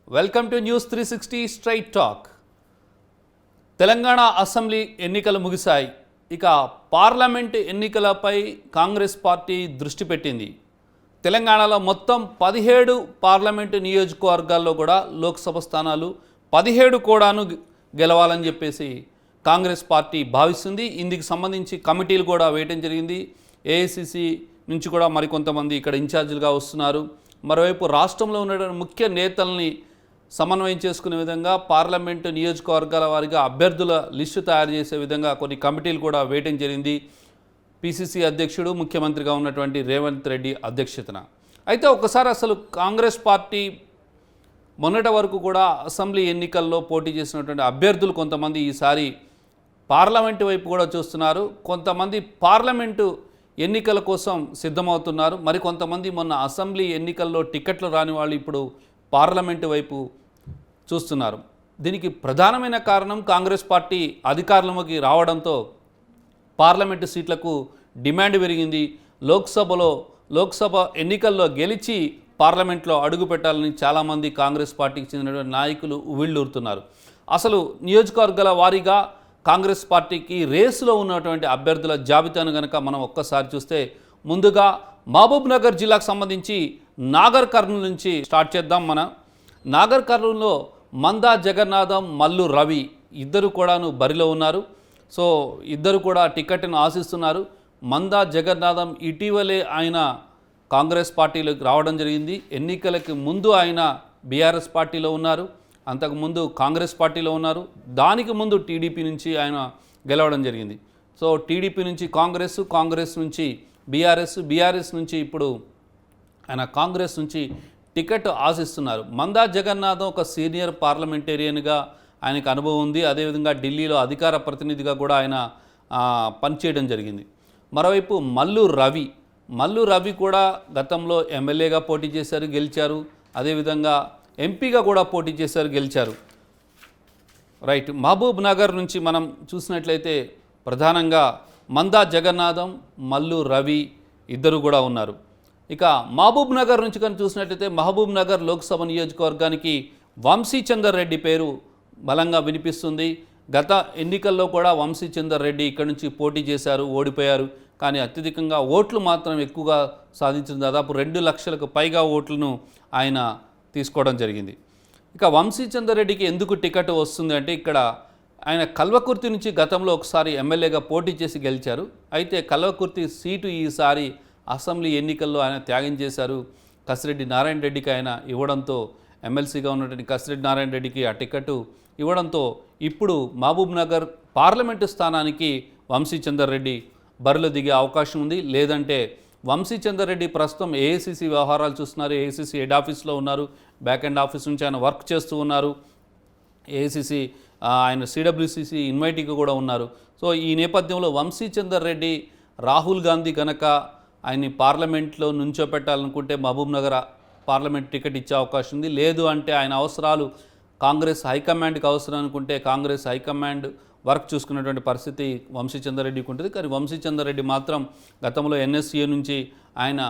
Welcome to news 360 straight talk. Telangana assembly ఎన్నికలు ముగిశాయి. ఇక పార్లమెంట్ ఎన్నికలపై కాంగ్రెస్ పార్టీ దృష్టి పెట్టింది. తెలంగాణలో మొత్తం 17 పార్లమెంటు నియోజకవర్గాల్లో కూడా లోక్సభ స్థానాలు 17 కూడాను గెలవాలని చెప్పేసి కాంగ్రెస్ పార్టీ భావిస్తుంది. ఇందుకు సంబంధించి కమిటీలు కూడా వేయటం జరిగింది. ఏఐసిసి నుంచి కూడా మరికొంతమంది ఇక్కడ ఇన్ఛార్జీలుగా వస్తున్నారు. మరోవైపు రాష్ట్రంలో ఉన్నటువంటి ముఖ్య నేతల్ని సమన్వయం చేసుకునే విధంగా పార్లమెంటు నియోజకవర్గాల వారిగా అభ్యర్థుల లిస్టు తయారు చేసే విధంగా కొన్ని కమిటీలు కూడా వేయటం జరిగింది. పిసిసి అధ్యక్షుడు ముఖ్యమంత్రిగా ఉన్నటువంటి రేవంత్ రెడ్డి అధ్యక్షతన. అయితే ఒకసారి అసలు కాంగ్రెస్ పార్టీ మొన్నటి వరకు కూడా అసెంబ్లీ ఎన్నికల్లో పోటీ చేసినటువంటి అభ్యర్థులు కొంతమంది ఈసారి పార్లమెంటు వైపు కూడా చూస్తున్నారు. కొంతమంది పార్లమెంటు ఎన్నికల కోసం సిద్ధమవుతున్నారు. మరికొంతమంది మొన్న అసెంబ్లీ ఎన్నికల్లో టికెట్లు రాని వాళ్ళు ఇప్పుడు పార్లమెంటు వైపు చూస్తున్నారు. దీనికి ప్రధానమైన కారణం కాంగ్రెస్ పార్టీ అధికారంలోకి రావడంతో పార్లమెంటు సీట్లకు డిమాండ్ పెరిగింది. లోక్సభ ఎన్నికల్లో గెలిచి పార్లమెంట్లో అడుగు పెట్టాలని చాలామంది కాంగ్రెస్ పార్టీకి చెందినటువంటి నాయకులు ఉవ్విళ్ళూరుతున్నారు. అసలు నియోజకవర్గాల వారీగా కాంగ్రెస్ పార్టీకి రేసులో ఉన్నటువంటి అభ్యర్థుల జాబితాను కనుక మనం ఒక్కసారి చూస్తే ముందుగా మహబూబ్ నగర్ జిల్లాకు సంబంధించి నాగర్ కర్నూలు నుంచి స్టార్ట్ చేద్దాం. నాగర్ కర్నూలులో మందా జగన్నాథం, మల్లు రవి ఇద్దరు కూడాను బరిలో ఉన్నారు. సో ఇద్దరు కూడా టికెట్ను ఆశిస్తున్నారు. మందా జగన్నాథం ఇటీవలే ఆయన కాంగ్రెస్ పార్టీలోకి రావడం జరిగింది. ఎన్నికలకి ముందు ఆయన బీఆర్ఎస్ పార్టీలో ఉన్నారు, అంతకుముందు కాంగ్రెస్ పార్టీలో ఉన్నారు. దానికి ముందు టీడీపీ నుంచి ఆయన గెలవడం జరిగింది. సో టీడీపీ నుంచి కాంగ్రెస్ నుంచి బీఆర్ఎస్ నుంచి ఇప్పుడు ఆయన కాంగ్రెస్ నుంచి టికెట్ ఆశిస్తున్నారు. మందా జగన్నాథం ఒక సీనియర్ పార్లమెంటేరియన్గా ఆయనకు అనుభవం ఉంది. అదేవిధంగా ఢిల్లీలో అధికార ప్రతినిధిగా కూడా ఆయన పనిచేయడం జరిగింది. మరోవైపు మల్లు రవి కూడా గతంలో ఎమ్మెల్యేగా పోటీ చేశారు, గెలిచారు. అదేవిధంగా ఎంపీగా కూడా పోటీ చేశారు, గెలిచారు. రైట్. మహబూబ్ నగర్ నుంచి మనం చూసినట్లయితే ప్రధానంగా మందా జగన్నాథం, మల్లు రవి ఇద్దరు కూడా ఉన్నారు. ఇక మహబూబ్ నగర్ నుంచి కానీ చూసినట్లయితే మహబూబ్ నగర్ లోక్సభ నియోజకవర్గానికి వంశీచందర్ రెడ్డి పేరు బలంగా వినిపిస్తుంది. గత ఎన్నికల్లో కూడా వంశీచందర్ రెడ్డి ఇక్కడ నుంచి పోటీ చేశారు, ఓడిపోయారు. కానీ అత్యధికంగా ఓట్లు మాత్రం ఎక్కువగా సాధించిన దాదాపు 2 లక్షలకు పైగా ఓట్లను ఆయన తీసుకోవడం జరిగింది. ఇక వంశీచందర్ రెడ్డికి ఎందుకు టికెట్ వస్తుంది అంటే ఇక్కడ ఆయన కల్వకుర్తి నుంచి గతంలో ఒకసారి ఎమ్మెల్యేగా పోటీ చేసి గెలిచారు. అయితే కల్వకుర్తి సీటు ఈసారి అసెంబ్లీ ఎన్నికల్లో ఆయన త్యాగం చేశారు. కసిరెడ్డి నారాయణ రెడ్డికి ఆయన ఇవ్వడంతో, ఎమ్మెల్సీగా ఉన్నటువంటి కసిరెడ్డి నారాయణ రెడ్డికి ఆ టికెట్ ఇవ్వడంతో ఇప్పుడు మహబూబ్ నగర్ పార్లమెంటు స్థానానికి వంశీచందర్ రెడ్డి బరిలో దిగే అవకాశం ఉంది. లేదంటే వంశీచందర్ రెడ్డి ప్రస్తుతం ఏఐసిసి వ్యవహారాలు చూస్తున్నారు. ఏఐసిసి హెడ్ ఆఫీస్లో ఉన్నారు. బ్యాక్ ఎండ్ ఆఫీస్ నుంచి ఆయన వర్క్ చేస్తూ ఉన్నారు. ఏఐసిసి ఆయన సిడబ్ల్యూసిసి ఇన్వైటీగా కూడా ఉన్నారు. సో ఈ నేపథ్యంలో వంశీచందర్ రెడ్డి రాహుల్ గాంధీ కనుక ఆయన్ని పార్లమెంట్లో నుంచోపెట్టాలనుకుంటే మహబూబ్ నగర్ పార్లమెంట్ టికెట్ ఇచ్చే అవకాశం ఉంది. లేదు అంటే ఆయన అవసరాలు కాంగ్రెస్ హైకమాండ్కి అవసరం అనుకుంటే కాంగ్రెస్ హైకమాండ్ వర్క్ చూసుకున్నటువంటి పరిస్థితి వంశీచందర్ రెడ్డికి ఉంటుంది. కానీ వంశీచందర్ రెడ్డి మాత్రం గతంలో ఎన్ఎస్సీఏ నుంచి ఆయన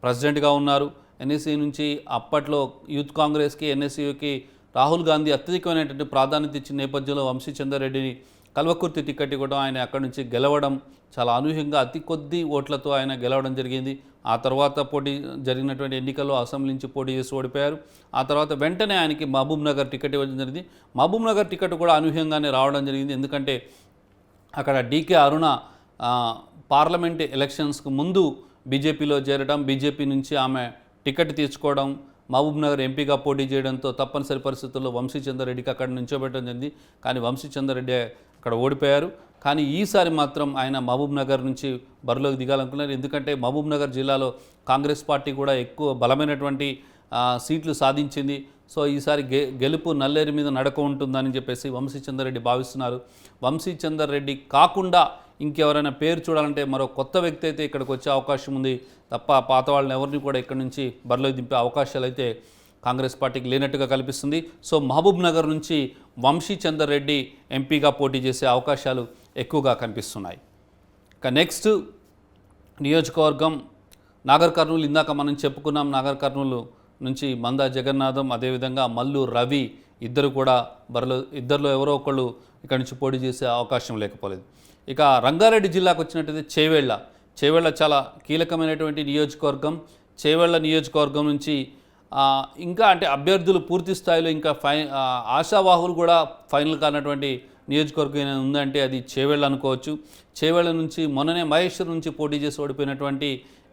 ప్రెసిడెంట్గా ఉన్నారు. ఎన్ఎస్సీ నుంచి అప్పట్లో యూత్ కాంగ్రెస్కి ఎన్ఎస్సీకి రాహుల్ గాంధీ అత్యధికమైనటువంటి ప్రాధాన్యత ఇచ్చిన నేపథ్యంలో వంశీచందర్ రెడ్డిని కల్వకుర్తి టికెట్ ఇవ్వడం, ఆయన అక్కడి నుంచి గెలవడం చాలా అనూహ్యంగా అతి కొద్ది ఓట్లతో ఆయన గెలవడం జరిగింది. ఆ తర్వాత జరిగినటువంటి ఎన్నికల్లో అసెంబ్లీ నుంచి పోటీ చేసి ఓడిపోయారు. ఆ తర్వాత వెంటనే ఆయనకి మహబూబ్ నగర్ టికెట్ ఇవ్వడం జరిగింది. మహబూబ్ నగర్ టికెట్ కూడా అనూహ్యంగానే రావడం జరిగింది. ఎందుకంటే అక్కడ డీకే అరుణ పార్లమెంట్ ఎలక్షన్స్కు ముందు బీజేపీలో చేరడం, బీజేపీ నుంచి ఆమె టికెట్ తీసుకోవడం, మహబూబ్ నగర్ ఎంపీగా పోటీ చేయడంతో తప్పనిసరి పరిస్థితుల్లో వంశీచందర్ రెడ్డికి అక్కడ నుంచోబెట్టడం జరిగింది. కానీ వంశీచందర్ రెడ్డి అక్కడ ఓడిపోయారు. కానీ ఈసారి మాత్రం ఆయన మహబూబ్ నగర్ నుంచి బరిలోకి దిగాలనుకున్నారు. ఎందుకంటే మహబూబ్ నగర్ జిల్లాలో కాంగ్రెస్ పార్టీ కూడా ఎక్కువ బలమైనటువంటి సీట్లు సాధించింది. సో ఈసారి గెలుపు నల్లేరు మీద నడక ఉంటుందని చెప్పేసి వంశీచందర్ రెడ్డి భావిస్తున్నారు. వంశీచందర్ రెడ్డి కాకుండా ఇంకెవరైనా పేరు చూడాలంటే మరో కొత్త వ్యక్తి అయితే ఇక్కడికి వచ్చే అవకాశం ఉంది తప్ప పాత వాళ్ళని ఎవరిని కూడా ఇక్కడి నుంచి బరిలోకి దింపే అవకాశాలు అయితే కాంగ్రెస్ పార్టీకి లేనట్టుగా కనిపిస్తుంది. సో మహబూబ్ నగర్ నుంచి వంశీచందర్ రెడ్డి ఎంపీగా పోటీ చేసే అవకాశాలు ఎక్కువగా కనిపిస్తున్నాయి. ఇక నెక్స్ట్ నియోజకవర్గం నాగర్ కర్నూలు. ఇందాక మనం చెప్పుకున్నాం నాగర్ కర్నూలు నుంచి మందా జగన్నాథం, అదేవిధంగా మల్లు రవి ఇద్దరు కూడా ఇద్దరిలో ఎవరో ఒకళ్ళు ఇక్కడ నుంచి పోటీ చేసే అవకాశం లేకపోలేదు. ఇక రంగారెడ్డి జిల్లాకు వచ్చినట్టయితే చేవెళ్ళ చాలా కీలకమైనటువంటి నియోజకవర్గం. చేవెళ్ళ నియోజకవర్గం నుంచి ఇంకా అంటే అభ్యర్థులు పూర్తి స్థాయిలో ఇంకా ఆశావాహులు కూడా ఫైనల్ కానటువంటి నియోజకవర్గం ఏమైనా ఉందంటే అది చేవెళ్ళ అనుకోవచ్చు. చేవెళ్ళ నుంచి మొన్ననే మహేశ్వరం నుంచి పోటీ చేసి ఓడిపోయినటువంటి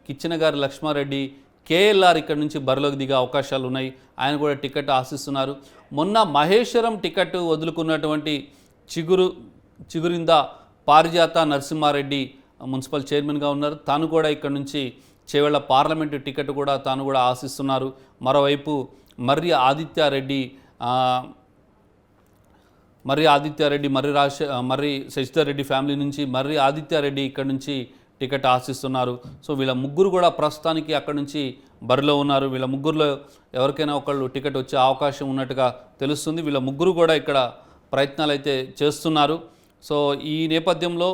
కిచ్చెనగారి లక్ష్మారెడ్డి కేఎల్ఆర్ ఇక్కడ నుంచి బరిలోకి దిగే అవకాశాలు ఉన్నాయి. ఆయన కూడా టికెట్ ఆశిస్తున్నారు. మొన్న మహేశ్వరం టికెట్ వదులుకున్నటువంటి చిగురింద పారిజాత నరసింహారెడ్డి మున్సిపల్ చైర్మన్గా ఉన్నారు. తాను కూడా ఇక్కడ నుంచి చేవెళ్ళ పార్లమెంటు టికెట్ కూడా తాను కూడా ఆశిస్తున్నారు. మరోవైపు మర్రి ఆదిత్యారెడ్డి మర్రి శశిధర్ రెడ్డి ఫ్యామిలీ నుంచి మర్రి ఆదిత్యారెడ్డి ఇక్కడ నుంచి టికెట్ ఆశిస్తున్నారు. సో వీళ్ళ ముగ్గురు కూడా ప్రస్తుతానికి అక్కడ నుంచి బరిలో ఉన్నారు. వీళ్ళ ముగ్గురులో ఎవరికైనా ఒకళ్ళు టికెట్ వచ్చే అవకాశం ఉన్నట్టుగా తెలుస్తుంది. వీళ్ళ ముగ్గురు కూడా ఇక్కడ ప్రయత్నాలు అయితే చేస్తున్నారు. సో ఈ నేపథ్యంలో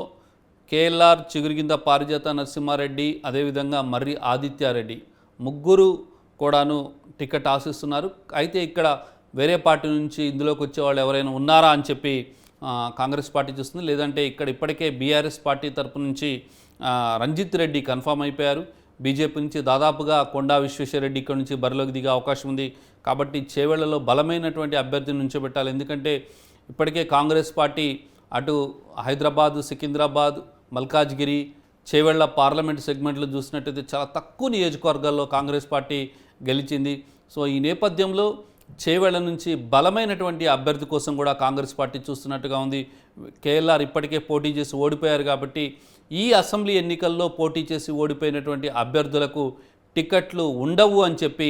కేఎల్ఆర్, చిగురిగింద పారిజాత నరసింహారెడ్డి, అదేవిధంగా మర్రి ఆదిత్యారెడ్డి ముగ్గురు కూడాను టికెట్ ఆశిస్తున్నారు. అయితే ఇక్కడ వేరే పార్టీ నుంచి ఇందులోకి వచ్చే వాళ్ళు ఎవరైనా ఉన్నారా అని చెప్పి కాంగ్రెస్ పార్టీ చూస్తుంది. లేదంటే ఇక్కడ ఇప్పటికే బీఆర్ఎస్ పార్టీ తరపు నుంచి రంజిత్ రెడ్డి కన్ఫామ్ అయిపోయారు. బీజేపీ నుంచి దాదాపుగా కొండా విశ్వేశ్వరరెడ్డి ఇక్కడ నుంచి బరిలోకి దిగే అవకాశం ఉంది. కాబట్టి చేవెళ్లలో బలమైనటువంటి అభ్యర్థిని నుంచోబెట్టాలి. ఎందుకంటే ఇప్పటికే కాంగ్రెస్ పార్టీ అటు హైదరాబాద్, సికింద్రాబాద్, మల్కాజ్గిరి, చేవెళ్ల పార్లమెంట్ సెగ్మెంట్లు చూసినట్టయితే చాలా తక్కువ నియోజకవర్గాల్లో కాంగ్రెస్ పార్టీ గెలిచింది. సో ఈ నేపథ్యంలో చేవెళ్ల నుంచి బలమైనటువంటి అభ్యర్థి కోసం కూడా కాంగ్రెస్ పార్టీ చూస్తున్నట్టుగా ఉంది. కేఎల్ఆర్ ఇప్పటికే పోటీ చేసి ఓడిపోయారు కాబట్టి ఈ అసెంబ్లీ ఎన్నికల్లో పోటీ చేసి ఓడిపోయినటువంటి అభ్యర్థులకు టికెట్లు ఉండవు అని చెప్పి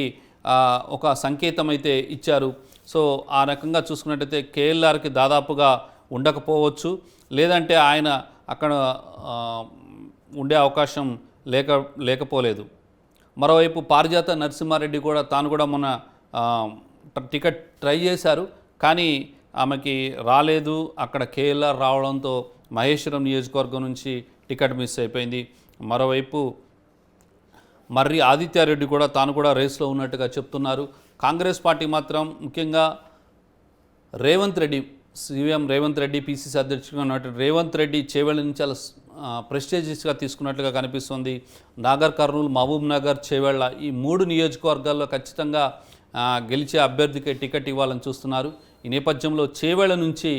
ఒక సంకేతం అయితే ఇచ్చారు. సో ఆ రకంగా చూసుకున్నట్టయితే కేఎల్ఆర్కి దాదాపుగా ఉండకపోవచ్చు, లేదంటే ఆయన అక్కడ ఉండే అవకాశం లేకపోలేదు. మరోవైపు పారిజాత నరసింహారెడ్డి కూడా తాను కూడా మొన్న టికెట్ ట్రై చేశారు, కానీ ఆమెకి రాలేదు. అక్కడ కేఎల్ఆర్ రావడంతో మహేశ్వరం నియోజకవర్గం నుంచి టికెట్ మిస్ అయిపోయింది. మరోవైపు మర్రి ఆదిత్యారెడ్డి కూడా తాను కూడా రేస్లో ఉన్నట్టుగా చెప్తున్నారు. కాంగ్రెస్ పార్టీ మాత్రం ముఖ్యంగా సీఎం రేవంత్ రెడ్డి, పీసీసీ అధ్యక్షుడిగా ఉన్నటువంటి రేవంత్ రెడ్డి చేవెళ్ళ నుంచి చాలా ప్రెస్టేజియస్గా తీసుకున్నట్లుగా కనిపిస్తుంది. నాగర్ కర్నూలు, మహబూబ్ నగర్, చేవెళ్ళ ఈ 3 నియోజకవర్గాల్లో ఖచ్చితంగా గెలిచే అభ్యర్థికి టికెట్ ఇవ్వాలని చూస్తున్నారు. ఈ నేపథ్యంలో చేవెళ్ళ నుంచి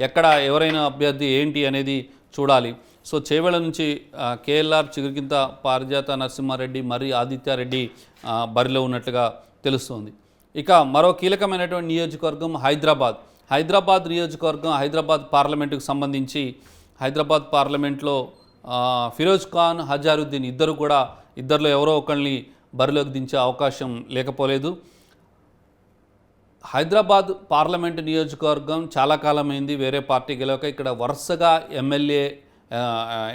ఎక్కడ ఎవరైనా అభ్యర్థి ఏంటి అనేది చూడాలి. సో చేవెళ్ళ నుంచి కేఎల్ఆర్, చిగురిగింత పారిజాత నరసింహారెడ్డి, మర్రి ఆదిత్యారెడ్డి బరిలో ఉన్నట్లుగా తెలుస్తోంది. ఇక మరో కీలకమైనటువంటి నియోజకవర్గం హైదరాబాద్ నియోజకవర్గం. హైదరాబాద్ పార్లమెంటుకు సంబంధించి హైదరాబాద్ పార్లమెంట్లో ఫిరోజ్ ఖాన్, హజారుద్దీన్ ఇద్దరిలో ఎవరో ఒకరిని బరిలోకి దించే అవకాశం లేకపోలేదు. హైదరాబాద్ పార్లమెంటు నియోజకవర్గం చాలా కాలమైంది వేరే పార్టీ గెలవక. ఇక్కడ వరుసగా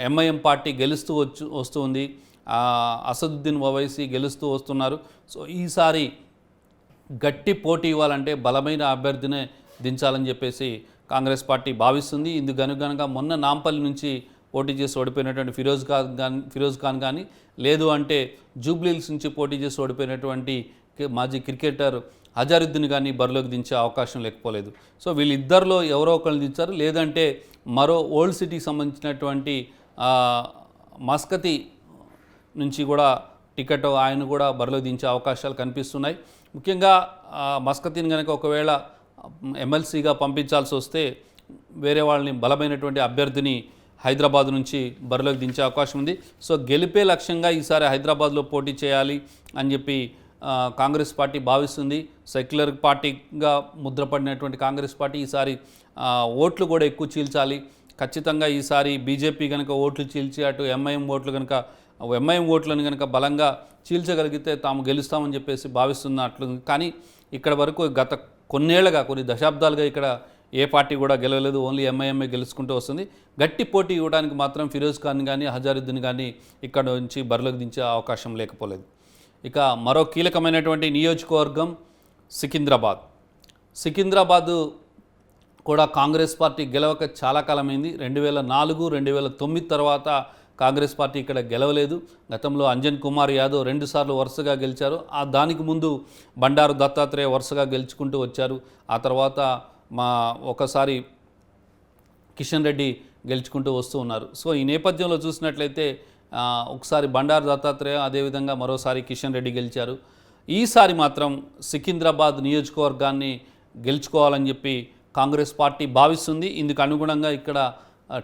ఎంఐఎం పార్టీ గెలుస్తూ వస్తుంది. అసదుద్దీన్ ఓవైసీ గెలుస్తూ వస్తున్నారు. సో ఈసారి గట్టి పోటీ ఇవ్వాలంటే బలమైన అభ్యర్థినే దించాలని చెప్పేసి కాంగ్రెస్ పార్టీ భావిస్తుంది. ఇందుకు అనుగుణంగా మొన్న నాంపల్లి నుంచి పోటీ చేసి ఓడిపోయినటువంటి ఫిరోజ్ ఖాన్ కానీ, లేదు అంటే జూబ్లీహిల్స్ నుంచి పోటీ చేసి ఓడిపోయినటువంటి మాజీ క్రికెటర్ హజారుద్దీన్ కానీ బరిలోకి దించే అవకాశం లేకపోలేదు. సో వీళ్ళిద్దరిలో ఎవరో ఒకరిని దించారు, లేదంటే మరో ఓల్డ్ సిటీకి సంబంధించినటువంటి మస్కతి నుంచి కూడా టికెట్ ఆయన కూడా బరిలోకి దించే అవకాశాలు కనిపిస్తున్నాయి. ముఖ్యంగా మస్కతిని కనుక ఒకవేళ ఎమ్మెల్సీగా పంపించాల్సి వస్తే వేరే వాళ్ళని బలమైనటువంటి అభ్యర్థిని హైదరాబాద్ నుంచి బరిలోకి దించే అవకాశం ఉంది. సో గెలిపే లక్ష్యంగా ఈసారి హైదరాబాద్లో పోటీ చేయాలి అని చెప్పి కాంగ్రెస్ పార్టీ భావిస్తుంది. సెక్యులర్ పార్టీగా ముద్రపడినటువంటి కాంగ్రెస్ పార్టీ ఈసారి ఓట్లు కూడా ఎక్కువ చీల్చాలి. ఖచ్చితంగా ఈసారి బీజేపీ కనుక ఓట్లు చీల్చి అటు ఎంఐఎం ఓట్లను కనుక బలంగా చీల్చగలిగితే తాము గెలుస్తామని చెప్పేసి భావిస్తున్నట్లు. కానీ ఇక్కడ వరకు గత కొన్ని దశాబ్దాలుగా ఇక్కడ ఏ పార్టీ కూడా గెలవలేదు, ఓన్లీ ఎంఐఎంఏ గెలుచుకుంటూ వస్తుంది. గట్టి పోటీ ఇవ్వడానికి మాత్రం ఫిరోజ్ ఖాన్ కానీ హజారుద్దీన్ కానీ ఇక్కడ నుంచి బరిలోకి దించే అవకాశం లేకపోలేదు. ఇక మరో కీలకమైనటువంటి నియోజకవర్గం సికింద్రాబాద్ కూడా కాంగ్రెస్ పార్టీ గెలవక చాలా కాలమైంది. 2004, 2009 తర్వాత కాంగ్రెస్ పార్టీ ఇక్కడ గెలవలేదు. గతంలో అంజన్ కుమార్ యాదవ్ 2 సార్లు వరుసగా గెలిచారు. దానికి ముందు బండారు దత్తాత్రేయ వరుసగా గెలుచుకుంటూ వచ్చారు. ఆ తర్వాత ఒకసారి కిషన్ రెడ్డి గెలుచుకుంటూ వస్తూ ఉన్నారు. సో ఈ నేపథ్యంలో చూసినట్లయితే ఒకసారి బండారు దత్తాత్రేయ, అదేవిధంగా మరోసారి కిషన్ రెడ్డి గెలిచారు. ఈసారి మాత్రం సికింద్రాబాద్ నియోజకవర్గాన్ని గెలుచుకోవాలని చెప్పి కాంగ్రెస్ పార్టీ భావిస్తుంది. ఇందుకు అనుగుణంగా ఇక్కడ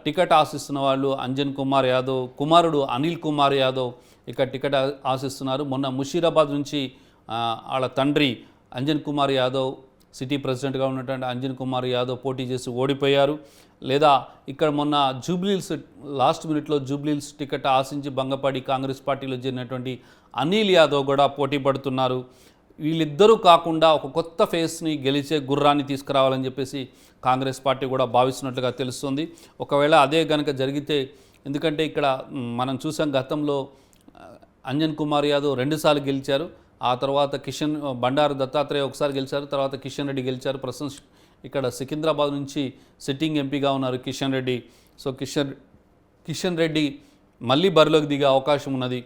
టికెట్ ఆశిస్తున్న వాళ్ళు అంజన్ కుమార్ యాదవ్ కుమారుడు అనిల్ కుమార్ యాదవ్ ఇక్కడ టికెట్ ఆశిస్తున్నారు. మొన్న ముషీరాబాద్ నుంచి వాళ్ళ తండ్రి అంజన్ కుమార్ యాదవ్, సిటీ ప్రెసిడెంట్గా ఉన్నటువంటి అంజన్ కుమార్ యాదవ్ పోటీ చేసి ఓడిపోయారు. లేదా ఇక్కడ మొన్న జూబ్లీహిల్స్ లాస్ట్ మినిట్లో జూబ్లీహిల్స్ టికెట్ ఆశించి భంగపడి కాంగ్రెస్ పార్టీలో చేరినటువంటి అనిల్ యాదవ్ కూడా పోటీ పడుతున్నారు. వీళ్ళిద్దరూ కాకుండా ఒక కొత్త ఫేస్ని గెలిచే గుర్రాన్ని తీసుకురావాలని చెప్పేసి కాంగ్రెస్ పార్టీ కూడా భావిస్తున్నట్లుగా తెలుస్తుంది. ఒకవేళ అదే కనుక జరిగితే, ఎందుకంటే ఇక్కడ మనం చూసాం గతంలో అంజన్ కుమార్ యాదవ్ 2 సార్లు గెలిచారు. ఆ తర్వాత బండారు దత్తాత్రేయ ఒకసారి గెలిచారు, తర్వాత కిషన్ రెడ్డి గెలిచారు. ప్రస్తుతం ఇక్కడ సికింద్రాబాద్ నుంచి సిట్టింగ్ ఎంపీగా ఉన్నారు కిషన్ రెడ్డి. సో కిషన్ రెడ్డి మళ్ళీ బరిలోకి దిగే అవకాశం ఉన్నది.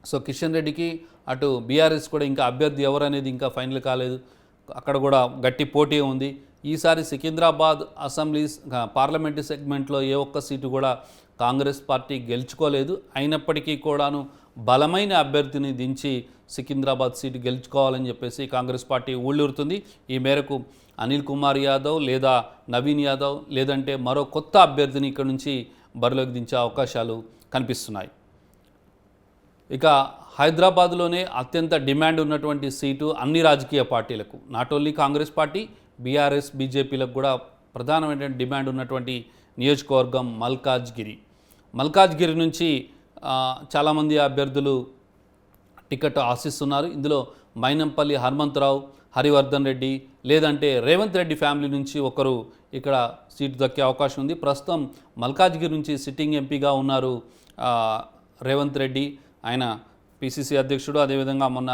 సో కిషన్ రెడ్డికి అటు బీఆర్ఎస్ కూడా ఇంకా అభ్యర్థి ఎవరనేది ఇంకా ఫైనల్ కాలేదు. అక్కడ కూడా గట్టి పోటీ ఉంది. ఈసారి సికింద్రాబాద్ అసెంబ్లీ పార్లమెంటు సెగ్మెంట్లో ఏ ఒక్క సీటు కూడా కాంగ్రెస్ పార్టీ గెలుచుకోలేదు. అయినప్పటికీ కూడాను బలమైన అభ్యర్థిని దించి సికింద్రాబాద్ సీటు గెలుచుకోవాలని చెప్పేసి కాంగ్రెస్ పార్టీ ఊళ్ళూరుతుంది. ఈ మేరకు అనిల్ కుమార్ యాదవ్ లేదా నవీన్ యాదవ్ లేదంటే మరో కొత్త అభ్యర్థిని ఇక్కడ నుంచి బరిలోకి దించే అవకాశాలు కనిపిస్తున్నాయి. ఇక హైదరాబాద్లోనే అత్యంత డిమాండ్ ఉన్నటువంటి సీటు అన్ని రాజకీయ పార్టీలకు, not only Congress party, BRS, బీజేపీలకు కూడా ప్రధానమైనటువంటి డిమాండ్ ఉన్నటువంటి నియోజకవర్గం మల్కాజ్గిరి నుంచి చాలామంది అభ్యర్థులు టికెట్ ఆశిస్తున్నారు. ఇందులో మైనంపల్లి హనుమంతరావు, హరివర్ధన్ రెడ్డి లేదంటే రేవంత్ రెడ్డి ఫ్యామిలీ నుంచి ఒకరు ఇక్కడ సీటు దక్కే అవకాశం ఉంది. ప్రస్తుతం మల్కాజ్గిరి నుంచి సిట్టింగ్ ఎంపీగా ఉన్నారు రేవంత్ రెడ్డి. ఆయన పిసిసి అధ్యక్షుడు, అదేవిధంగా మొన్న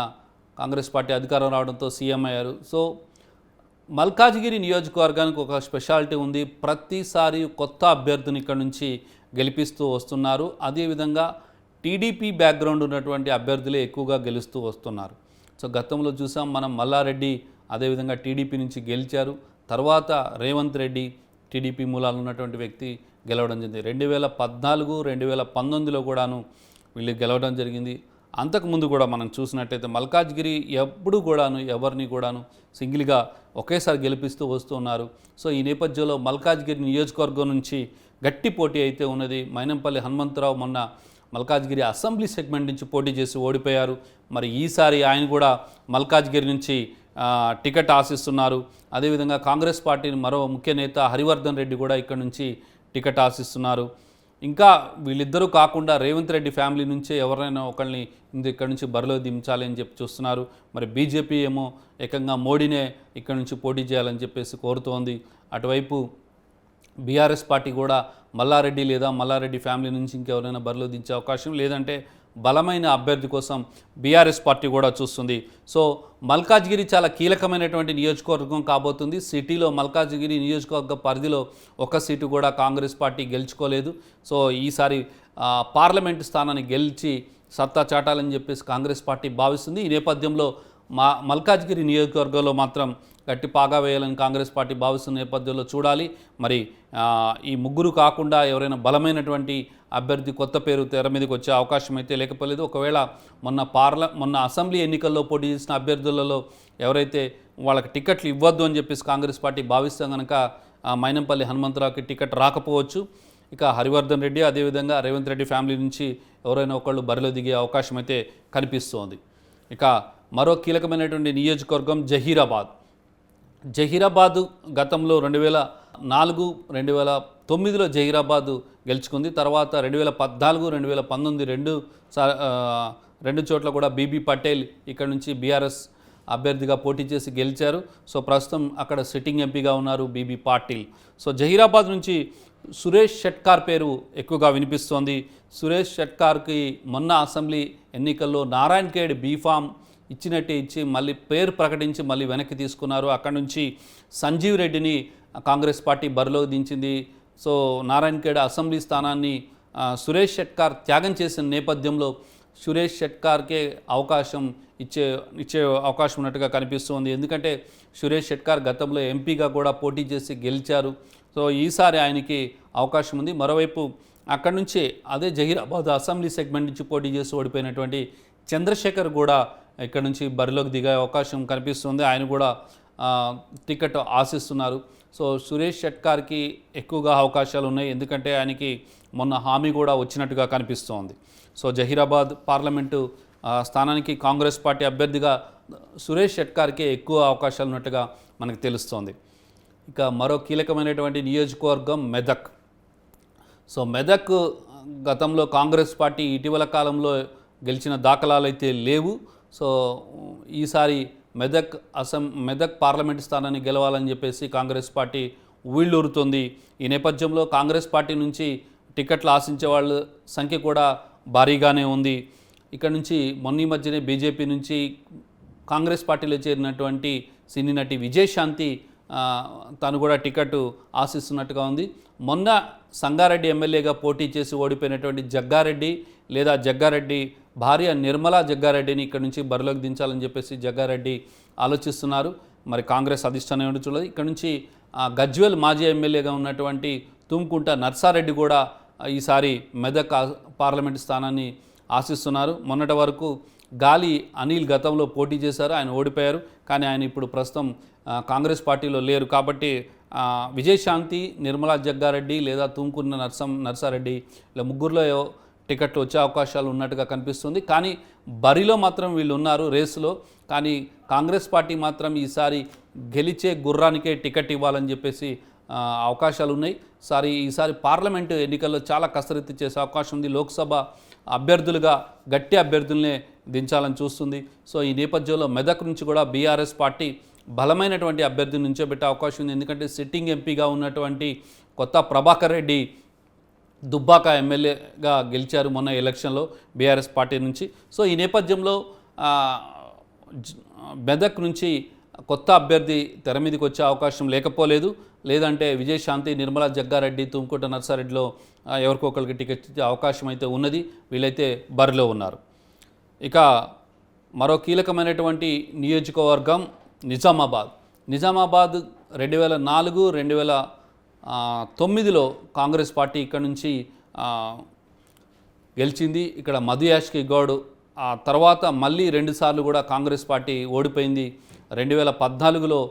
కాంగ్రెస్ పార్టీ అధికారం రావడంతో సీఎం అయ్యారు. సో మల్కాజ్గిరి నియోజకవర్గానికి ఒక స్పెషాలిటీ ఉంది. ప్రతిసారి కొత్త అభ్యర్థిని ఇక్కడ నుంచి గెలిపిస్తూ వస్తున్నారు. అదేవిధంగా టీడీపీ బ్యాక్గ్రౌండ్ ఉన్నటువంటి అభ్యర్థులే ఎక్కువగా గెలుస్తూ వస్తున్నారు. సో గతంలో చూసాం మనం మల్లారెడ్డి అదేవిధంగా టీడీపీ నుంచి గెలిచారు. తర్వాత రేవంత్ రెడ్డి టీడీపీ మూలాలు ఉన్నటువంటి వ్యక్తి గెలవడం జరిగింది. 2014, 2019లో కూడాను వీళ్ళు గెలవడం జరిగింది. అంతకుముందు కూడా మనం చూసినట్టయితే మల్కాజ్గిరి ఎప్పుడు కూడాను ఎవరిని కూడాను సింగిల్గా ఒకేసారి గెలిపిస్తూ వస్తున్నారు. సో ఈ నేపథ్యంలో మల్కాజ్గిరి నియోజకవర్గం నుంచి గట్టి పోటీ అయితే ఉన్నది. మైనంపల్లి హనుమంతరావు మొన్న మల్కాజ్గిరి అసెంబ్లీ సెగ్మెంట్ నుంచి పోటీ చేసి ఓడిపోయారు. మరి ఈసారి ఆయన కూడా మల్కాజ్గిరి నుంచి టికెట్ ఆశిస్తున్నారు. అదేవిధంగా కాంగ్రెస్ పార్టీ మరో ముఖ్య నేత హరివర్ధన్ రెడ్డి కూడా ఇక్కడ నుంచి టికెట్ ఆశిస్తున్నారు. ఇంకా వీళ్ళిద్దరూ కాకుండా రేవంత్ రెడ్డి ఫ్యామిలీ నుంచే ఎవరైనా ఒకరిని ఇక్కడ నుంచి బరిలో దించాలి అని చెప్పి చూస్తున్నారు. మరి బీజేపీ ఏమో ఏకంగా మోడీనే ఇక్కడ నుంచి పోటీ చేయాలని చెప్పేసి కోరుతోంది. అటువైపు బీఆర్ఎస్ పార్టీ కూడా మల్లారెడ్డి లేదా మల్లారెడ్డి ఫ్యామిలీ నుంచి ఇంకెవరైనా బరిలో దించే అవకాశం, లేదంటే బలమైన అభ్యర్థి కోసం బీఆర్ఎస్ పార్టీ కూడా చూస్తుంది. సో మల్కాజ్గిరి చాలా కీలకమైనటువంటి నియోజకవర్గం కాబోతుంది. సిటీలో మల్కాజ్గిరి నియోజకవర్గ పరిధిలో ఒక సీటు కూడా కాంగ్రెస్ పార్టీ గెలుచుకోలేదు. సో ఈసారి పార్లమెంటు స్థానాన్ని గెలిచి సత్తా చాటాలని చెప్పేసి కాంగ్రెస్ పార్టీ భావిస్తుంది. ఈ నేపథ్యంలో మల్కాజ్గిరి నియోజకవర్గంలో మాత్రం గట్టి పాగా వేయాలని కాంగ్రెస్ పార్టీ భావిస్తున్న నేపథ్యంలో చూడాలి. మరి ఈ ముగ్గురు కాకుండా ఎవరైనా బలమైనటువంటి అభ్యర్థి కొత్త పేరు తెర మీదకి వచ్చే అవకాశం అయితే లేకపోలేదు. ఒకవేళ మొన్న అసెంబ్లీ ఎన్నికల్లో పోటీ చేసిన అభ్యర్థులలో ఎవరైతే వాళ్ళకి టికెట్లు ఇవ్వద్దు అని చెప్పేసి కాంగ్రెస్ పార్టీ భావిస్తే కనుక మైనంపల్లి హనుమంతరావుకి టికెట్ రాకపోవచ్చు. ఇక హరివర్ధన్ రెడ్డి అదేవిధంగా రేవంత్ రెడ్డి ఫ్యామిలీ నుంచి ఎవరైనా ఒకళ్ళు బరిలో దిగే అవకాశం అయితే కనిపిస్తోంది. ఇక మరో కీలకమైనటువంటి నియోజకవర్గం జహీరాబాద్ గతంలో 2004, 2009లో జహీరాబాద్ గెలుచుకుంది. తర్వాత 2014, 2019 రెండు చోట్ల కూడా బీబీ పటేల్ ఇక్కడ నుంచి బీఆర్ఎస్ అభ్యర్థిగా పోటీ చేసి గెలిచారు. సో ప్రస్తుతం అక్కడ సిట్టింగ్ ఎంపీగా ఉన్నారు బీబీ పాటిల్. సో జహీరాబాద్ నుంచి సురేష్ షెట్కార్ పేరు ఎక్కువగా వినిపిస్తోంది. సురేష్ షెట్కార్కి మొన్న అసెంబ్లీ ఎన్నికల్లో నారాయణ్ ఖేడ్ బీఫామ్ ఇచ్చినట్టే ఇచ్చి మళ్ళీ పేరు ప్రకటించి మళ్ళీ వెనక్కి తీసుకున్నారు. అక్కడ నుంచి సంజీవ్ రెడ్డిని కాంగ్రెస్ పార్టీ బరిలో దించింది. సో నారాయణ్ ఖేడ్ అసెంబ్లీ స్థానాన్ని సురేష్ షెట్కార్ త్యాగం చేసిన నేపథ్యంలో సురేష్ షెట్కార్కే అవకాశం ఇచ్చే అవకాశం ఉన్నట్టుగా కనిపిస్తుంది. ఎందుకంటే సురేష్ షెట్కార్ గతంలో ఎంపీగా కూడా పోటీ చేసి గెలిచారు. సో ఈసారి ఆయనకి అవకాశం ఉంది. మరోవైపు అక్కడి నుంచి అదే జహీరాబాద్ అసెంబ్లీ సెగ్మెంట్ నుంచి పోటీ చేసి ఓడిపోయినటువంటి చంద్రశేఖర్ కూడా ఇక్కడ నుంచి బరిలోకి దిగే అవకాశం కనిపిస్తుంది. ఆయన కూడా టికెట్ ఆశిస్తున్నారు. సో సురేష్ షెట్కార్కి ఎక్కువగా అవకాశాలు ఉన్నాయి, ఎందుకంటే ఆయనకి మొన్న హామీ కూడా వచ్చినట్టుగా కనిపిస్తోంది. సో జహీరాబాద్ పార్లమెంటు స్థానానికి కాంగ్రెస్ పార్టీ అభ్యర్థిగా సురేష్ షెట్కార్కే ఎక్కువ అవకాశాలు ఉన్నట్టుగా మనకు తెలుస్తోంది. ఇక మరో కీలకమైనటువంటి నియోజకవర్గం మెదక్. సో మెదక్ గతంలో కాంగ్రెస్ పార్టీ ఇటీవల కాలంలో గెలిచిన దాఖలాలు అయితే లేవు. సో ఈసారి మెదక్ పార్లమెంట్ స్థానాన్ని గెలవాలని చెప్పేసి కాంగ్రెస్ పార్టీ ఊళ్ళూరుతుంది. ఈ నేపథ్యంలో కాంగ్రెస్ పార్టీ నుంచి టికెట్లు ఆశించే వాళ్ళ సంఖ్య కూడా భారీగానే ఉంది. ఇక్కడ నుంచి మొన్న మధ్యనే బీజేపీ నుంచి కాంగ్రెస్ పార్టీలో చేరినటువంటి సినీ నటి విజయశాంతి తను కూడా టికెట్ ఆశిస్తున్నట్టుగా ఉంది. మొన్న సంగారెడ్డి ఎమ్మెల్యేగా పోటీ చేసి ఓడిపోయినటువంటి జగ్గారెడ్డి భార్య నిర్మలా జగ్గారెడ్డిని ఇక్కడ నుంచి బరిలోకి దించాలని చెప్పేసి జగ్గారెడ్డి ఆలోచిస్తున్నారు. మరి కాంగ్రెస్ అధిష్టానం ఏమిటో చూడదు. ఇక్కడ నుంచి గజ్వేల్ మాజీ ఎమ్మెల్యేగా ఉన్నటువంటి తుమ్కుంట నర్సారెడ్డి కూడా ఈసారి మెదక్ పార్లమెంటు స్థానాన్ని ఆశిస్తున్నారు. మొన్నటి వరకు గాలి అనిల్ గతంలో పోటీ చేశారు, ఆయన ఓడిపోయారు. కానీ ఆయన ఇప్పుడు ప్రస్తుతం కాంగ్రెస్ పార్టీలో లేరు. కాబట్టి విజయశాంతి, నిర్మలా జగ్గారెడ్డి లేదా తుమ్కుంట నర్సారెడ్డి ఇలా ముగ్గురులో టికెట్లు వచ్చే అవకాశాలు ఉన్నట్టుగా కనిపిస్తుంది. కానీ బరిలో మాత్రం వీళ్ళు ఉన్నారు రేసులో. కానీ కాంగ్రెస్ పార్టీ మాత్రం ఈసారి గెలిచే గుర్రానికే టికెట్ ఇవ్వాలని చెప్పేసి అవకాశాలు ఉన్నాయి. ఈసారి పార్లమెంటు ఎన్నికల్లో చాలా కసరత్తు చేసే అవకాశం ఉంది. లోక్సభ అభ్యర్థులుగా గట్టి అభ్యర్థులనే దించాలని చూస్తుంది. సో ఈ నేపథ్యంలో మెదక్ నుంచి కూడా బీఆర్ఎస్ పార్టీ బలమైనటువంటి అభ్యర్థిని నుంచోబెట్టే అవకాశం ఉంది. ఎందుకంటే సిట్టింగ్ ఎంపీగా ఉన్నటువంటి కొత్త ప్రభాకర్ రెడ్డి దుబ్బాక ఎమ్మెల్యేగా గెలిచారు మొన్న ఎలక్షన్లో బీఆర్ఎస్ పార్టీ నుంచి. సో ఈ నేపథ్యంలో మెదక్ నుంచి కొత్త అభ్యర్థి తెర మీదకి వచ్చే అవకాశం లేదంటే విజయశాంతి, నిర్మలా జగ్గారెడ్డి, తుమ్కుంట నర్సారెడ్డిలో ఎవరికొకరికి టికెట్ ఇచ్చే అవకాశం అయితే ఉన్నది. వీళ్ళైతే బరిలో ఉన్నారు. ఇక మరో కీలకమైనటువంటి నియోజకవర్గం నిజామాబాద్. 2004, 2009లో కాంగ్రెస్ పార్టీ ఇక్కడ నుంచి గెలిచింది. ఇక్కడ మధు యాష్కి గౌడ్ ఆ తర్వాత మళ్ళీ 2 సార్లు కూడా కాంగ్రెస్ పార్టీ ఓడిపోయింది. 2014లో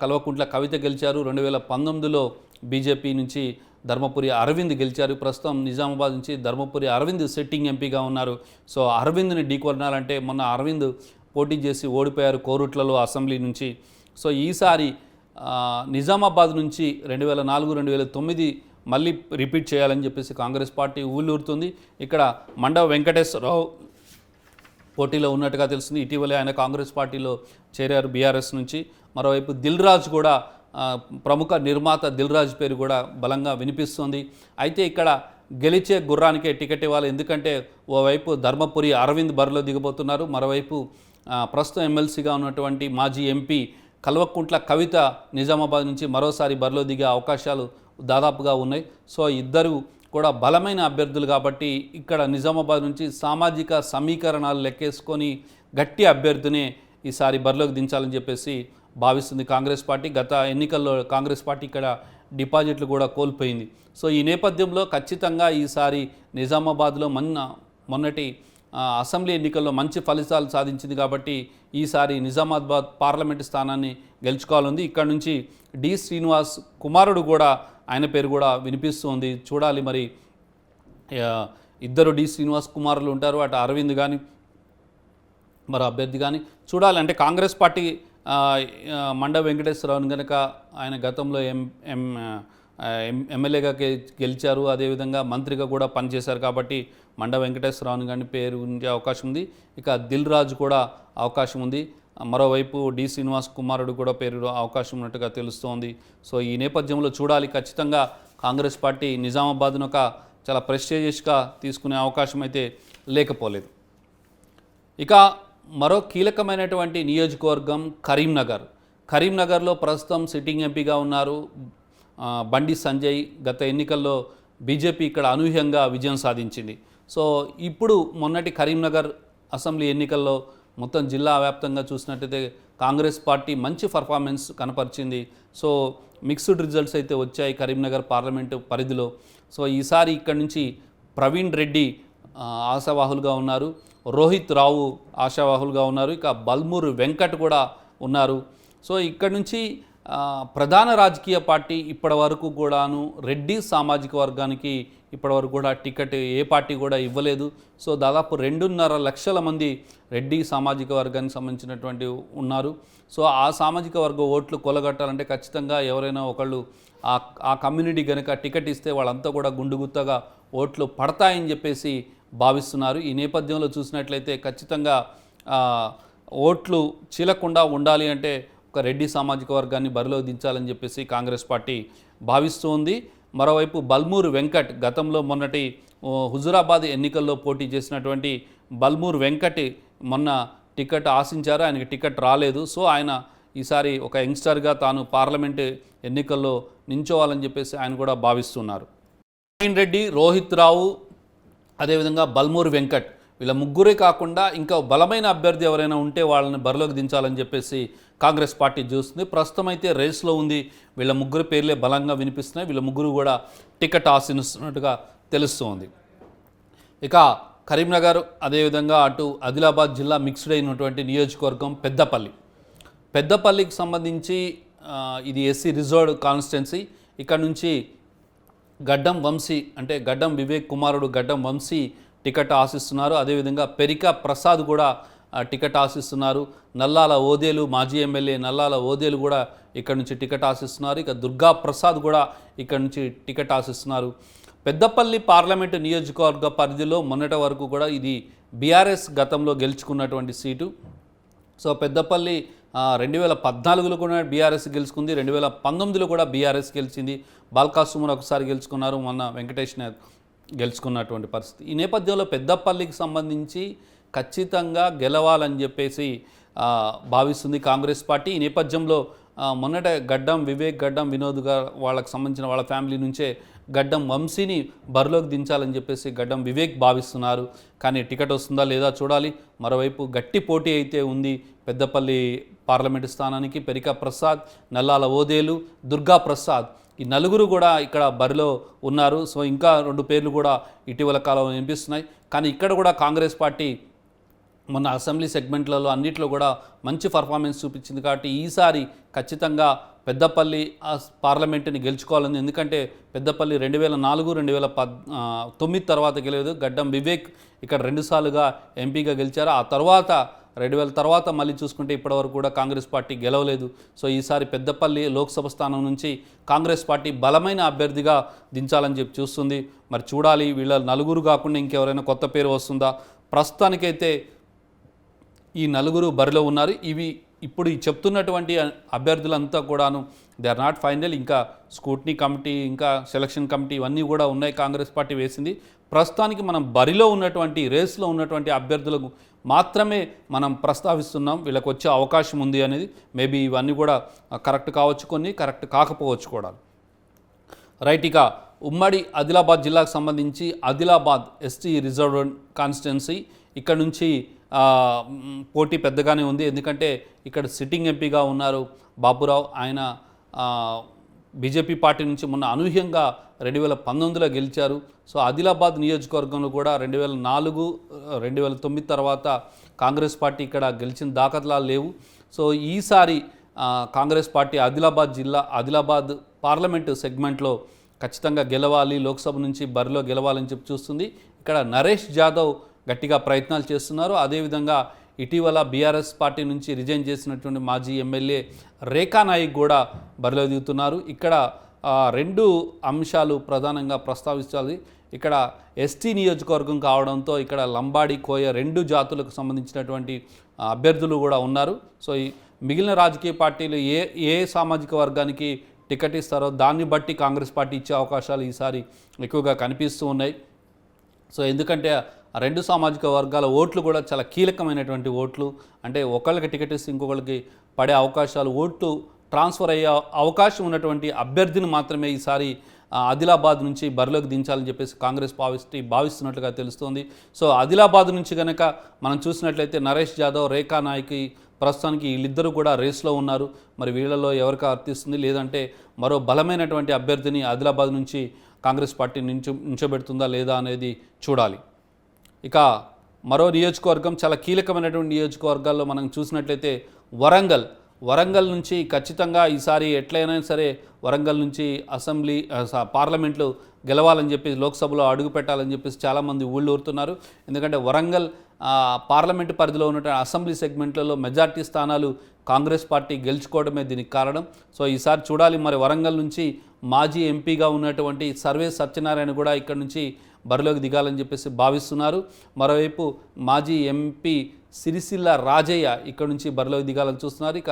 కల్వకుంట్ల కవిత గెలిచారు. 2019లో బీజేపీ నుంచి ధర్మపురి అరవింద్ గెలిచారు. ప్రస్తుతం నిజామాబాద్ నుంచి ధర్మపురి అరవింద్ సిట్టింగ్ ఎంపీగా ఉన్నారు. సో అరవింద్ని ఢీకొనాలంటే మొన్న అరవింద్ పోటీ చేసి ఓడిపోయారు కోరుట్లలో అసెంబ్లీ నుంచి. సో ఈసారి నిజామాబాద్ నుంచి 2004, 2009 మళ్ళీ రిపీట్ చేయాలని చెప్పేసి కాంగ్రెస్ పార్టీ ఊళ్ళూరుతుంది. ఇక్కడ మండవ వెంకటేశ్వరరావు పోటీలో ఉన్నట్టుగా తెలుస్తుంది. ఇటీవలే ఆయన కాంగ్రెస్ పార్టీలో చేరారు బీఆర్ఎస్ నుంచి. మరోవైపు దిల్ రాజు కూడా ప్రముఖ నిర్మాత దిల్ రాజు పేరు కూడా బలంగా వినిపిస్తుంది. అయితే ఇక్కడ గెలిచే గుర్రానికే టికెట్ ఇవ్వాలి. ఎందుకంటే ఓవైపు ధర్మపురి అరవింద్ బరిలో దిగబోతున్నారు, మరోవైపు ప్రస్తుతం ఎమ్మెల్సీగా ఉన్నటువంటి మాజీ ఎంపీ కల్వకుంట్ల కవిత నిజామాబాద్ నుంచి మరోసారి బరిలో దిగే అవకాశాలు దాదాపుగా ఉన్నాయి. సో ఇద్దరు కూడా బలమైన అభ్యర్థులు కాబట్టి ఇక్కడ నిజామాబాద్ నుంచి సామాజిక సమీకరణాలు లెక్కేసుకొని గట్టి అభ్యర్థినే ఈసారి బరిలోకి దించాలని చెప్పేసి భావిస్తుంది కాంగ్రెస్ పార్టీ. గత ఎన్నికల్లో కాంగ్రెస్ పార్టీ ఇక్కడ డిపాజిట్లు కూడా కోల్పోయింది. సో ఈ నేపథ్యంలో ఖచ్చితంగా ఈసారి నిజామాబాద్లో మొన్నటి అసెంబ్లీ ఎన్నికల్లో మంచి ఫలితాలు సాధించింది కాబట్టి ఈసారి నిజామాబాద్ పార్లమెంటు స్థానాన్ని గెలుచుకోవాలంది. ఇక్కడ నుంచి డి శ్రీనివాస్ కుమారుడు కూడా ఆయన పేరు కూడా వినిపిస్తుంది. చూడాలి మరి ఇద్దరు డి శ్రీనివాస్ కుమారులు ఉంటారు, అటు అరవింద్ కానీ మరో అభ్యర్థి కానీ చూడాలి. అంటే కాంగ్రెస్ పార్టీ మండవ వెంకటేశ్వరరావుని కనుక ఆయన గతంలో ఎమ్మెల్యేగా గెలిచారు, అదేవిధంగా మంత్రిగా కూడా పనిచేశారు కాబట్టి మండవ వెంకటేశ్వరరావుని కానీ పేరు ఉండే అవకాశం ఉంది. ఇక దిల్ రాజు కూడా అవకాశం ఉంది. మరోవైపు డి శ్రీనివాస్ కుమారుడు కూడా పేరు అవకాశం ఉన్నట్టుగా తెలుస్తోంది. సో ఈ నేపథ్యంలో చూడాలి. ఖచ్చితంగా కాంగ్రెస్ పార్టీ నిజామాబాద్ను ఒక చాలా ప్రెస్టీజియస్గా తీసుకునే అవకాశం అయితే లేకపోలేదు. ఇక మరో కీలకమైనటువంటి నియోజకవర్గం కరీంనగర్లో ప్రస్తుతం సిట్టింగ్ ఎంపీగా ఉన్నారు బండి సంజయ్. గత ఎన్నికల్లో బీజేపీ ఇక్కడ అనూహ్యంగా విజయం సాధించింది. సో ఇప్పుడు మొన్నటి కరీంనగర్ అసెంబ్లీ ఎన్నికల్లో మొత్తం జిల్లా వ్యాప్తంగా చూసినట్టయితే కాంగ్రెస్ పార్టీ మంచి పర్ఫార్మెన్స్ కనపరిచింది. సో మిక్స్డ్ రిజల్ట్స్ అయితే వచ్చాయి కరీంనగర్ పార్లమెంటు పరిధిలో. సో ఈసారి ఇక్కడ నుంచి ప్రవీణ్ రెడ్డి ఆశావాహులుగా ఉన్నారు, రోహిత్ రావు ఆశావాహులుగా ఉన్నారు, ఇక బల్మూరు వెంకట్ కూడా ఉన్నారు. సో ఇక్కడ నుంచి ప్రధాన రాజకీయ పార్టీ ఇప్పటి వరకు కూడాను రెడ్డి సామాజిక వర్గానికి ఇప్పటివరకు కూడా టికెట్ ఏ పార్టీ కూడా ఇవ్వలేదు. సో దాదాపు 2.5 లక్షల మంది రెడ్డి సామాజిక వర్గానికి సంబంధించినటువంటి ఉన్నారు. సో ఆ సామాజిక వర్గ ఓట్లు కొలగట్టాలంటే ఖచ్చితంగా ఎవరైనా ఒకళ్ళు ఆ కమ్యూనిటీ కనుక టికెట్ ఇస్తే వాళ్ళంతా కూడా గుండుగుత్తగా ఓట్లు పడతాయని చెప్పేసి భావిస్తున్నారు. ఈ నేపథ్యంలో చూసినట్లయితే ఖచ్చితంగా ఓట్లు చీలకుండా ఉండాలి అంటే ఒక రెడ్డి సామాజిక వర్గాన్ని బరిలో దించాలని చెప్పేసి కాంగ్రెస్ పార్టీ భావిస్తూ ఉంది. మరోవైపు బల్మూరు వెంకట్ గతంలో మొన్నటి హుజురాబాద్ ఎన్నికల్లో పోటీ చేసినటువంటి బల్మూరు వెంకట్ మొన్న టికెట్ ఆశించారు, ఆయనకి టికెట్ రాలేదు. సో ఆయన ఈసారి ఒక యంగ్స్టర్గా తాను పార్లమెంటు ఎన్నికల్లో నించోవాలని చెప్పేసి ఆయన కూడా భావిస్తున్నారు. ప్రవీణ్ రెడ్డి, రోహిత్ రావు, అదేవిధంగా బల్మూరు వెంకట్ వీళ్ళ ముగ్గురే కాకుండా ఇంకా బలమైన అభ్యర్థి ఎవరైనా ఉంటే వాళ్ళని బరిలోకి దించాలని చెప్పేసి కాంగ్రెస్ పార్టీ చూస్తుంది. ప్రస్తుతం అయితే రేస్లో ఉంది. వీళ్ళ ముగ్గురు పేర్లే బలంగా వినిపిస్తున్నాయి. వీళ్ళ ముగ్గురు కూడా టికెట్ ఆశిస్తున్నట్టుగా తెలుస్తోంది. ఇక కరీంనగర్ అదేవిధంగా అటు ఆదిలాబాద్ జిల్లా మిక్స్డ్ అయినటువంటి నియోజకవర్గం పెద్దపల్లికి సంబంధించి ఇది ఎస్సీ రిజర్వ్డ్ కాన్స్టిట్యున్సీ. ఇక్కడ నుంచి గడ్డం వంశీ అంటే గడ్డం వివేక్ కుమారుడు గడ్డం వంశీ టికెట్ ఆశిస్తున్నారు. అదేవిధంగా పెరికా ప్రసాద్ కూడా టికెట్ ఆశిస్తున్నారు. నల్లాల ఓదేలు మాజీ ఎమ్మెల్యే నల్లాల ఓదేలు కూడా ఇక్కడ నుంచి టికెట్ ఆశిస్తున్నారు. ఇక దుర్గా ప్రసాద్ కూడా ఇక్కడ నుంచి టికెట్ ఆశిస్తున్నారు. పెద్దపల్లి పార్లమెంటు నియోజకవర్గ పరిధిలో మొన్నటి వరకు కూడా ఇది బీఆర్ఎస్ గతంలో గెలుచుకున్నటువంటి సీటు. సో పెద్దపల్లి 2014లో కూడా బీఆర్ఎస్ గెలుచుకుంది, 2019లో కూడా బీఆర్ఎస్ గెలిచింది. బాల్కా సుమన్ ఒకసారి గెలుచుకున్నారు, మొన్న వెంకటేష్ గెలుచుకున్నటువంటి పరిస్థితి. ఈ నేపథ్యంలో పెద్దపల్లికి సంబంధించి ఖచ్చితంగా గెలవాలని చెప్పేసి భావిస్తుంది కాంగ్రెస్ పార్టీ. ఈ నేపథ్యంలో మొన్నట గడ్డం వివేక్ గడ్డం వినోద్గా వాళ్ళకి సంబంధించిన వాళ్ళ ఫ్యామిలీ నుంచే గడ్డం వంశీని బరిలోకి దించాలని చెప్పేసి గడ్డం వివేక్ భావిస్తున్నారు. కానీ టికెట్ వస్తుందా లేదా చూడాలి. మరోవైపు గట్టి పోటీ అయితే ఉంది పెద్దపల్లి పార్లమెంటు స్థానానికి. పెరికా ప్రసాద్, నల్లాల ఓదేలు, దుర్గా ప్రసాద్ ఈ నలుగురు కూడా ఇక్కడ బరిలో ఉన్నారు. సో ఇంకా 2 పేర్లు కూడా ఇటీవల కాలంలో వినిపిస్తున్నాయి. కానీ ఇక్కడ కూడా కాంగ్రెస్ పార్టీ మొన్న అసెంబ్లీ సెగ్మెంట్లలో అన్నింటిలో కూడా మంచి పర్ఫార్మెన్స్ చూపించింది. కాబట్టి ఈసారి ఖచ్చితంగా పెద్దపల్లి పార్లమెంటుని గెలుచుకోవాలని. ఎందుకంటే పెద్దపల్లి 2004, 2009 తర్వాత గెలవలేదు. గడ్డం వివేక్ ఇక్కడ 2 సార్లుగా ఎంపీగా గెలిచారు. ఆ తర్వాత 2000 తర్వాత మళ్ళీ చూసుకుంటే ఇప్పటివరకు కూడా కాంగ్రెస్ పార్టీ గెలవలేదు. సో ఈసారి పెద్దపల్లి లోక్సభ స్థానం నుంచి కాంగ్రెస్ పార్టీ బలమైన అభ్యర్థిగా దించాలని చెప్పి చూస్తుంది. మరి చూడాలి వీళ్ళ నలుగురు కాకుండా ఇంకెవరైనా కొత్త పేరు వస్తుందా. ప్రస్తుతానికైతే ఈ నలుగురు బరిలో ఉన్నారు. ఇవి ఇప్పుడు చెప్తున్నటువంటి అభ్యర్థులంతా కూడాను దే ఆర్ నాట్ ఫైనల్. ఇంకా స్క్రూటినీ కమిటీ, ఇంకా సెలక్షన్ కమిటీ ఇవన్నీ కూడా ఉన్నాయి, కాంగ్రెస్ పార్టీ వేసింది. ప్రస్తుతానికి మనం బరిలో ఉన్నటువంటి రేస్లో ఉన్నటువంటి అభ్యర్థులకు మాత్రమే మనం ప్రస్తావిస్తున్నాం, వీళ్ళకి వచ్చే అవకాశం ఉంది అనేది. మేబీ ఇవన్నీ కూడా కరెక్ట్ కావచ్చు, కొన్ని కరెక్ట్ కాకపోవచ్చు కూడా. రైట్. ఇక ఉమ్మడి ఆదిలాబాద్ జిల్లాకు సంబంధించి ఆదిలాబాద్ ఎస్టీ రిజర్వ్డ్ కాన్స్టిట్యున్సీ ఇక్కడ నుంచి పోటీ పెద్దగానే ఉంది. ఎందుకంటే ఇక్కడ సిట్టింగ్ ఎంపీగా ఉన్నారు బాపురావు. ఆయన బీజేపీ పార్టీ నుంచి మొన్న అనూహ్యంగా 2019లో గెలిచారు. సో ఆదిలాబాద్ నియోజకవర్గంలో కూడా 2004, 2009 తర్వాత కాంగ్రెస్ పార్టీ ఇక్కడ గెలిచిన దాఖలాలు లేవు. సో ఈసారి కాంగ్రెస్ పార్టీ ఆదిలాబాద్ పార్లమెంటు సెగ్మెంట్లో ఖచ్చితంగా గెలవాలి, లోక్సభ నుంచి బరిలో గెలవాలని చెప్పి చూస్తుంది. ఇక్కడ నరేష్ జాదవ్ గట్టిగా ప్రయత్నాలు చేస్తున్నారు. అదేవిధంగా ఇటీవల బీఆర్ఎస్ పార్టీ నుంచి రిజైన్ చేసినటువంటి మాజీ ఎమ్మెల్యే రేఖా నాయక్ కూడా బరిలో దిగుతున్నారు. ఇక్కడ 2 అంశాలు ప్రధానంగా ప్రస్తావించాలి. ఇక్కడ ఎస్టీ నియోజకవర్గం కావడంతో ఇక్కడ లంబాడి, కోయ 2 జాతులకు సంబంధించినటువంటి అభ్యర్థులు కూడా ఉన్నారు. సో ఈ మిగిలిన రాజకీయ పార్టీలు ఏ సామాజిక వర్గానికి టికెట్ ఇస్తారో దాన్ని బట్టి కాంగ్రెస్ పార్టీ ఇచ్చే అవకాశాలు ఈసారి ఎక్కువగా కనిపిస్తూ ఉన్నాయి. సో ఎందుకంటే 2 సామాజిక వర్గాల ఓట్లు కూడా చాలా కీలకమైనటువంటి ఓట్లు. అంటే ఒకళ్ళకి టికెట్ ఇస్తే ఇంకొకరికి పడే అవకాశాలు, ఓట్లు ట్రాన్స్ఫర్ అయ్యే అవకాశం ఉన్నటువంటి అభ్యర్థిని మాత్రమే ఈసారి ఆదిలాబాద్ నుంచి బరిలోకి దించాలని చెప్పేసి కాంగ్రెస్ భావిస్తున్నట్లుగా తెలుస్తోంది. సో ఆదిలాబాద్ నుంచి కనుక మనం చూసినట్లయితే నరేష్ యాదవ్, రేఖా నాయక్ ప్రస్తుతానికి వీళ్ళిద్దరూ కూడా రేస్లో ఉన్నారు. మరి వీళ్ళలో ఎవరికి అర్థిస్తుంది, లేదంటే మరో బలమైనటువంటి అభ్యర్థిని ఆదిలాబాద్ నుంచి కాంగ్రెస్ పార్టీ నించోబెడుతుందా లేదా అనేది చూడాలి. ఇక మరో నియోజకవర్గం, చాలా కీలకమైనటువంటి నియోజకవర్గాల్లో మనం చూసినట్లయితే వరంగల్ నుంచి ఖచ్చితంగా ఈసారి ఎట్లయినా సరే వరంగల్ నుంచి పార్లమెంట్లు గెలవాలని చెప్పి లోక్సభలో అడుగు పెట్టాలని చెప్పేసి చాలామంది ఊళ్ళూరుతున్నారు. ఎందుకంటే వరంగల్ పార్లమెంటు పరిధిలో ఉన్నటువంటి అసెంబ్లీ సెగ్మెంట్లలో మెజార్టీ స్థానాలు కాంగ్రెస్ పార్టీ గెలుచుకోవడమే దీనికి కారణం. సో ఈసారి చూడాలి, మరి వరంగల్ నుంచి మాజీ ఎంపీగా ఉన్నటువంటి సర్వేస్ సత్యనారాయణ కూడా ఇక్కడ నుంచి బరిలోకి దిగాలని చెప్పేసి భావిస్తున్నారు. మరోవైపు మాజీ ఎంపీ సిరిసిల్ల రాజయ్య ఇక్కడ నుంచి బరిలోకి దిగాలని చూస్తున్నారు. ఇక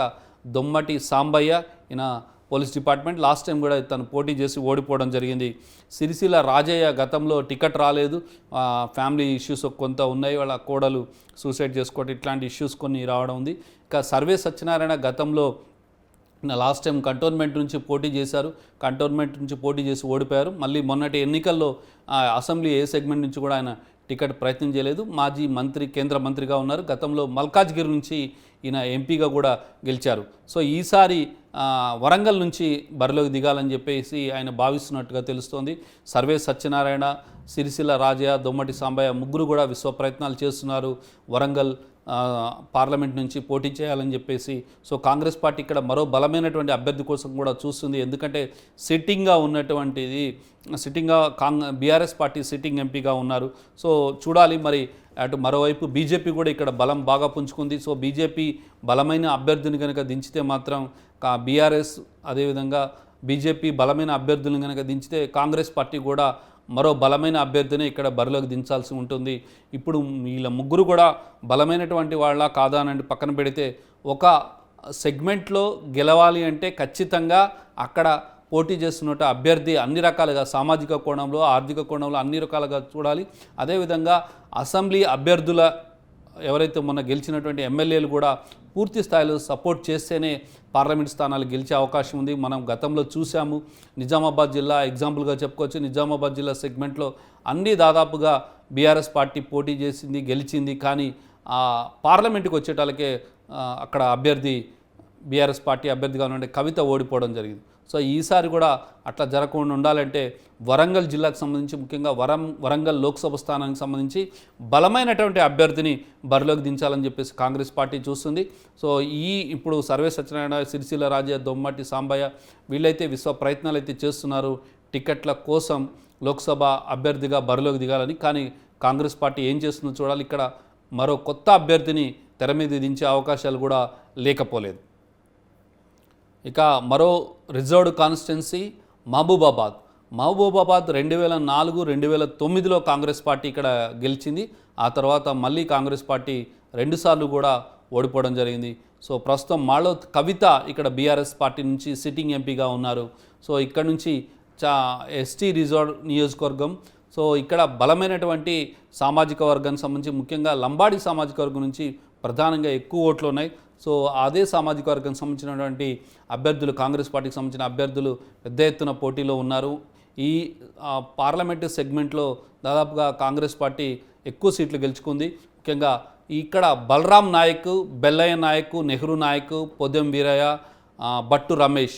దొమ్మటి సాంబయ్య, ఈయన పోలీస్ డిపార్ట్మెంట్, లాస్ట్ టైం కూడా తను పోటీ చేసి ఓడిపోవడం జరిగింది. సిరిసిల్ల రాజయ్య గతంలో టికెట్ రాలేదు, ఫ్యామిలీ ఇష్యూస్ కొంత ఉన్నాయి, వాళ్ళ కోడలు సూసైడ్ చేసుకోవడం ఇట్లాంటి ఇష్యూస్ కొన్ని రావడం ఉంది. ఇక సర్వేస్ సత్యనారాయణ గతంలో లాస్ట్ టైం కంటోన్మెంట్ నుంచి పోటీ చేశారు, కంటోన్మెంట్ నుంచి పోటీ చేసి ఓడిపోయారు. మళ్ళీ మొన్నటి ఎన్నికల్లో అసెంబ్లీ ఏ సెగ్మెంట్ నుంచి కూడా ఆయన టికెట్ ప్రయత్నం చేయలేదు. మాజీ మంత్రి, కేంద్ర మంత్రిగా ఉన్నారు. గతంలో మల్కాజ్గిరి నుంచి ఈయన ఎంపీగా కూడా గెలిచారు. సో ఈసారి వరంగల్ నుంచి బరిలోకి దిగాలని చెప్పేసి ఆయన భావిస్తున్నట్టుగా తెలుస్తోంది. సర్వేస్ సత్యనారాయణ, సిరిసిల్ల రాజయ్య, దొమ్మటి సాంబయ్య ముగ్గురు కూడా విశ్వ ప్రయత్నాలు చేస్తున్నారు వరంగల్ పార్లమెంట్ నుంచి పోటీ చేయాలని చెప్పేసి. సో కాంగ్రెస్ పార్టీ ఇక్కడ మరో బలమైనటువంటి అభ్యర్థి కోసం కూడా చూస్తుంది. ఎందుకంటే బీఆర్ఎస్ పార్టీ సిట్టింగ్ ఎంపీగా ఉన్నారు. సో చూడాలి, మరి అటు మరోవైపు బీజేపీ కూడా ఇక్కడ బలం బాగా పుంజుకుంది. సో బీజేపీ బలమైన అభ్యర్థిని కనుక దించితే మాత్రం బీఆర్ఎస్ అదేవిధంగా బీజేపీ బలమైన అభ్యర్థులను కనుక దించితే కాంగ్రెస్ పార్టీ కూడా మరో బలమైన అభ్యర్థిని ఇక్కడ బరిలోకి దించాల్సి ఉంటుంది. ఇప్పుడు వీళ్ళ ముగ్గురు కూడా బలమైనటువంటి వాళ్ళ కాదా అని పక్కన పెడితే, ఒక సెగ్మెంట్లో గెలవాలి అంటే ఖచ్చితంగా అక్కడ పోటీ చేస్తున్నట్టు అభ్యర్థి అన్ని రకాలుగా సామాజిక కోణంలో, ఆర్థిక కోణంలో అన్ని రకాలుగా చూడాలి. అదేవిధంగా అసెంబ్లీ అభ్యర్థుల ఎవరైతే మొన్న గెలిచినటువంటి ఎమ్మెల్యేలు కూడా పూర్తి స్థాయిలో సపోర్ట్ చేస్తేనే పార్లమెంట్ స్థానాలు గెలిచే అవకాశం ఉంది. మనం గతంలో చూసాము, నిజామాబాద్ జిల్లా ఎగ్జాంపుల్గా చెప్పుకోవచ్చు. నిజామాబాద్ జిల్లా సెగ్మెంట్లో అన్నీ దాదాపుగా బీఆర్ఎస్ పార్టీ పోటీ చేసింది, గెలిచింది. కానీ పార్లమెంటుకి వచ్చేటాలకే అక్కడ బీఆర్ఎస్ పార్టీ అభ్యర్థిగా ఉన్నటువంటి కవిత ఓడిపోవడం జరిగింది. సో ఈసారి కూడా అట్లా జరగకుండా ఉండాలంటే వరంగల్ జిల్లాకు సంబంధించి, ముఖ్యంగా వరంగల్ లోక్సభ స్థానానికి సంబంధించి బలమైనటువంటి అభ్యర్థిని బరిలోకి దించాలని చెప్పేసి కాంగ్రెస్ పార్టీ చూస్తుంది. సో ఇప్పుడు సర్వేస్ సత్యనారాయణ, సిరిసిల్ల రాజయ్య, దొమ్మటి సాంబయ్య వీళ్ళైతే విశ్వ ప్రయత్నాలు అయితే చేస్తున్నారు టికెట్ల కోసం లోక్సభ అభ్యర్థిగా బరిలోకి దిగాలని. కానీ కాంగ్రెస్ పార్టీ ఏం చేస్తుందో చూడాలి. ఇక్కడ మరో కొత్త అభ్యర్థిని తెర మీద దించే అవకాశాలు కూడా లేకపోలేదు. ఇక మరో రిజర్వ్డ్ కాన్స్టిట్యున్సీ మహబూబాబాద్ 2004-2009లో కాంగ్రెస్ పార్టీ ఇక్కడ గెలిచింది. ఆ తర్వాత మళ్ళీ కాంగ్రెస్ పార్టీ 2 సార్లు కూడా ఓడిపోవడం జరిగింది. సో ప్రస్తుతం మాలోత్ కవిత ఇక్కడ బీఆర్ఎస్ పార్టీ నుంచి సిట్టింగ్ ఎంపీగా ఉన్నారు. సో ఇక్కడ నుంచి ఎస్టీ రిజర్వ్ నియోజకవర్గం. సో ఇక్కడ బలమైనటువంటి సామాజిక వర్గానికి సంబంధించి, ముఖ్యంగా లంబాడి సామాజిక వర్గం నుంచి ప్రధానంగా ఎక్కువ ఓట్లు ఉన్నాయి. సో అదే సామాజిక వర్గానికి సంబంధించినటువంటి అభ్యర్థులు, కాంగ్రెస్ పార్టీకి సంబంధించిన అభ్యర్థులు పెద్ద ఎత్తున పోటీలో ఉన్నారు. ఈ పార్లమెంటు సెగ్మెంట్లో దాదాపుగా కాంగ్రెస్ పార్టీ ఎక్కువ సీట్లు గెలుచుకుంది. ముఖ్యంగా ఇక్కడ బలరాం నాయక్, బెల్లయ్య నాయక్, నెహ్రూ నాయక్, పొదెం వీరయ్య, భట్టు రమేష్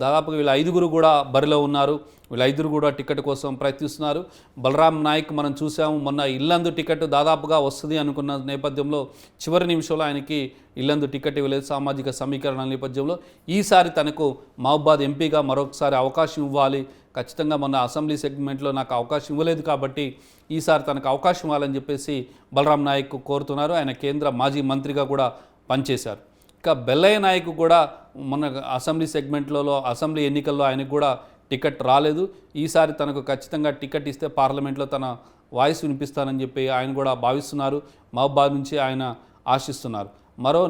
దాదాపుగా వీళ్ళ 5గురు కూడా బరిలో ఉన్నారు. వీళ్ళ 5గురు కూడా టికెట్ కోసం ప్రయత్నిస్తున్నారు. బలరాం నాయక్ మనం చూసాము, మొన్న ఇల్లందు టికెట్ దాదాపుగా వస్తుంది అనుకున్న నేపథ్యంలో చివరి నిమిషంలో ఆయనకి ఇల్లందు టికెట్ ఇవ్వలేదు సామాజిక సమీకరణ నేపథ్యంలో. ఈసారి తనకు మహబూబాద్ ఎంపీగా మరొకసారి అవకాశం ఇవ్వాలి, ఖచ్చితంగా మొన్న అసెంబ్లీ సెగ్మెంట్లో నాకు అవకాశం ఇవ్వలేదు కాబట్టి ఈసారి తనకు అవకాశం ఇవ్వాలని చెప్పేసి బలరాం నాయక్ కోరుతున్నారు. ఆయన కేంద్ర మాజీ మంత్రిగా కూడా పనిచేశారు. ఇక బెల్లయ్య నాయక్ కూడా మొన్న అసెంబ్లీ ఎన్నికల్లో ఆయనకు కూడా టికెట్ రాలేదు. ఈసారి తనకు ఖచ్చితంగా టికెట్ ఇస్తే పార్లమెంట్లో తన వాయిస్ వినిపిస్తానని చెప్పి ఆయన కూడా భావిస్తున్నారు. మహబూబాద్ నుంచి ఆయన ఆశిస్తున్నారు. మరో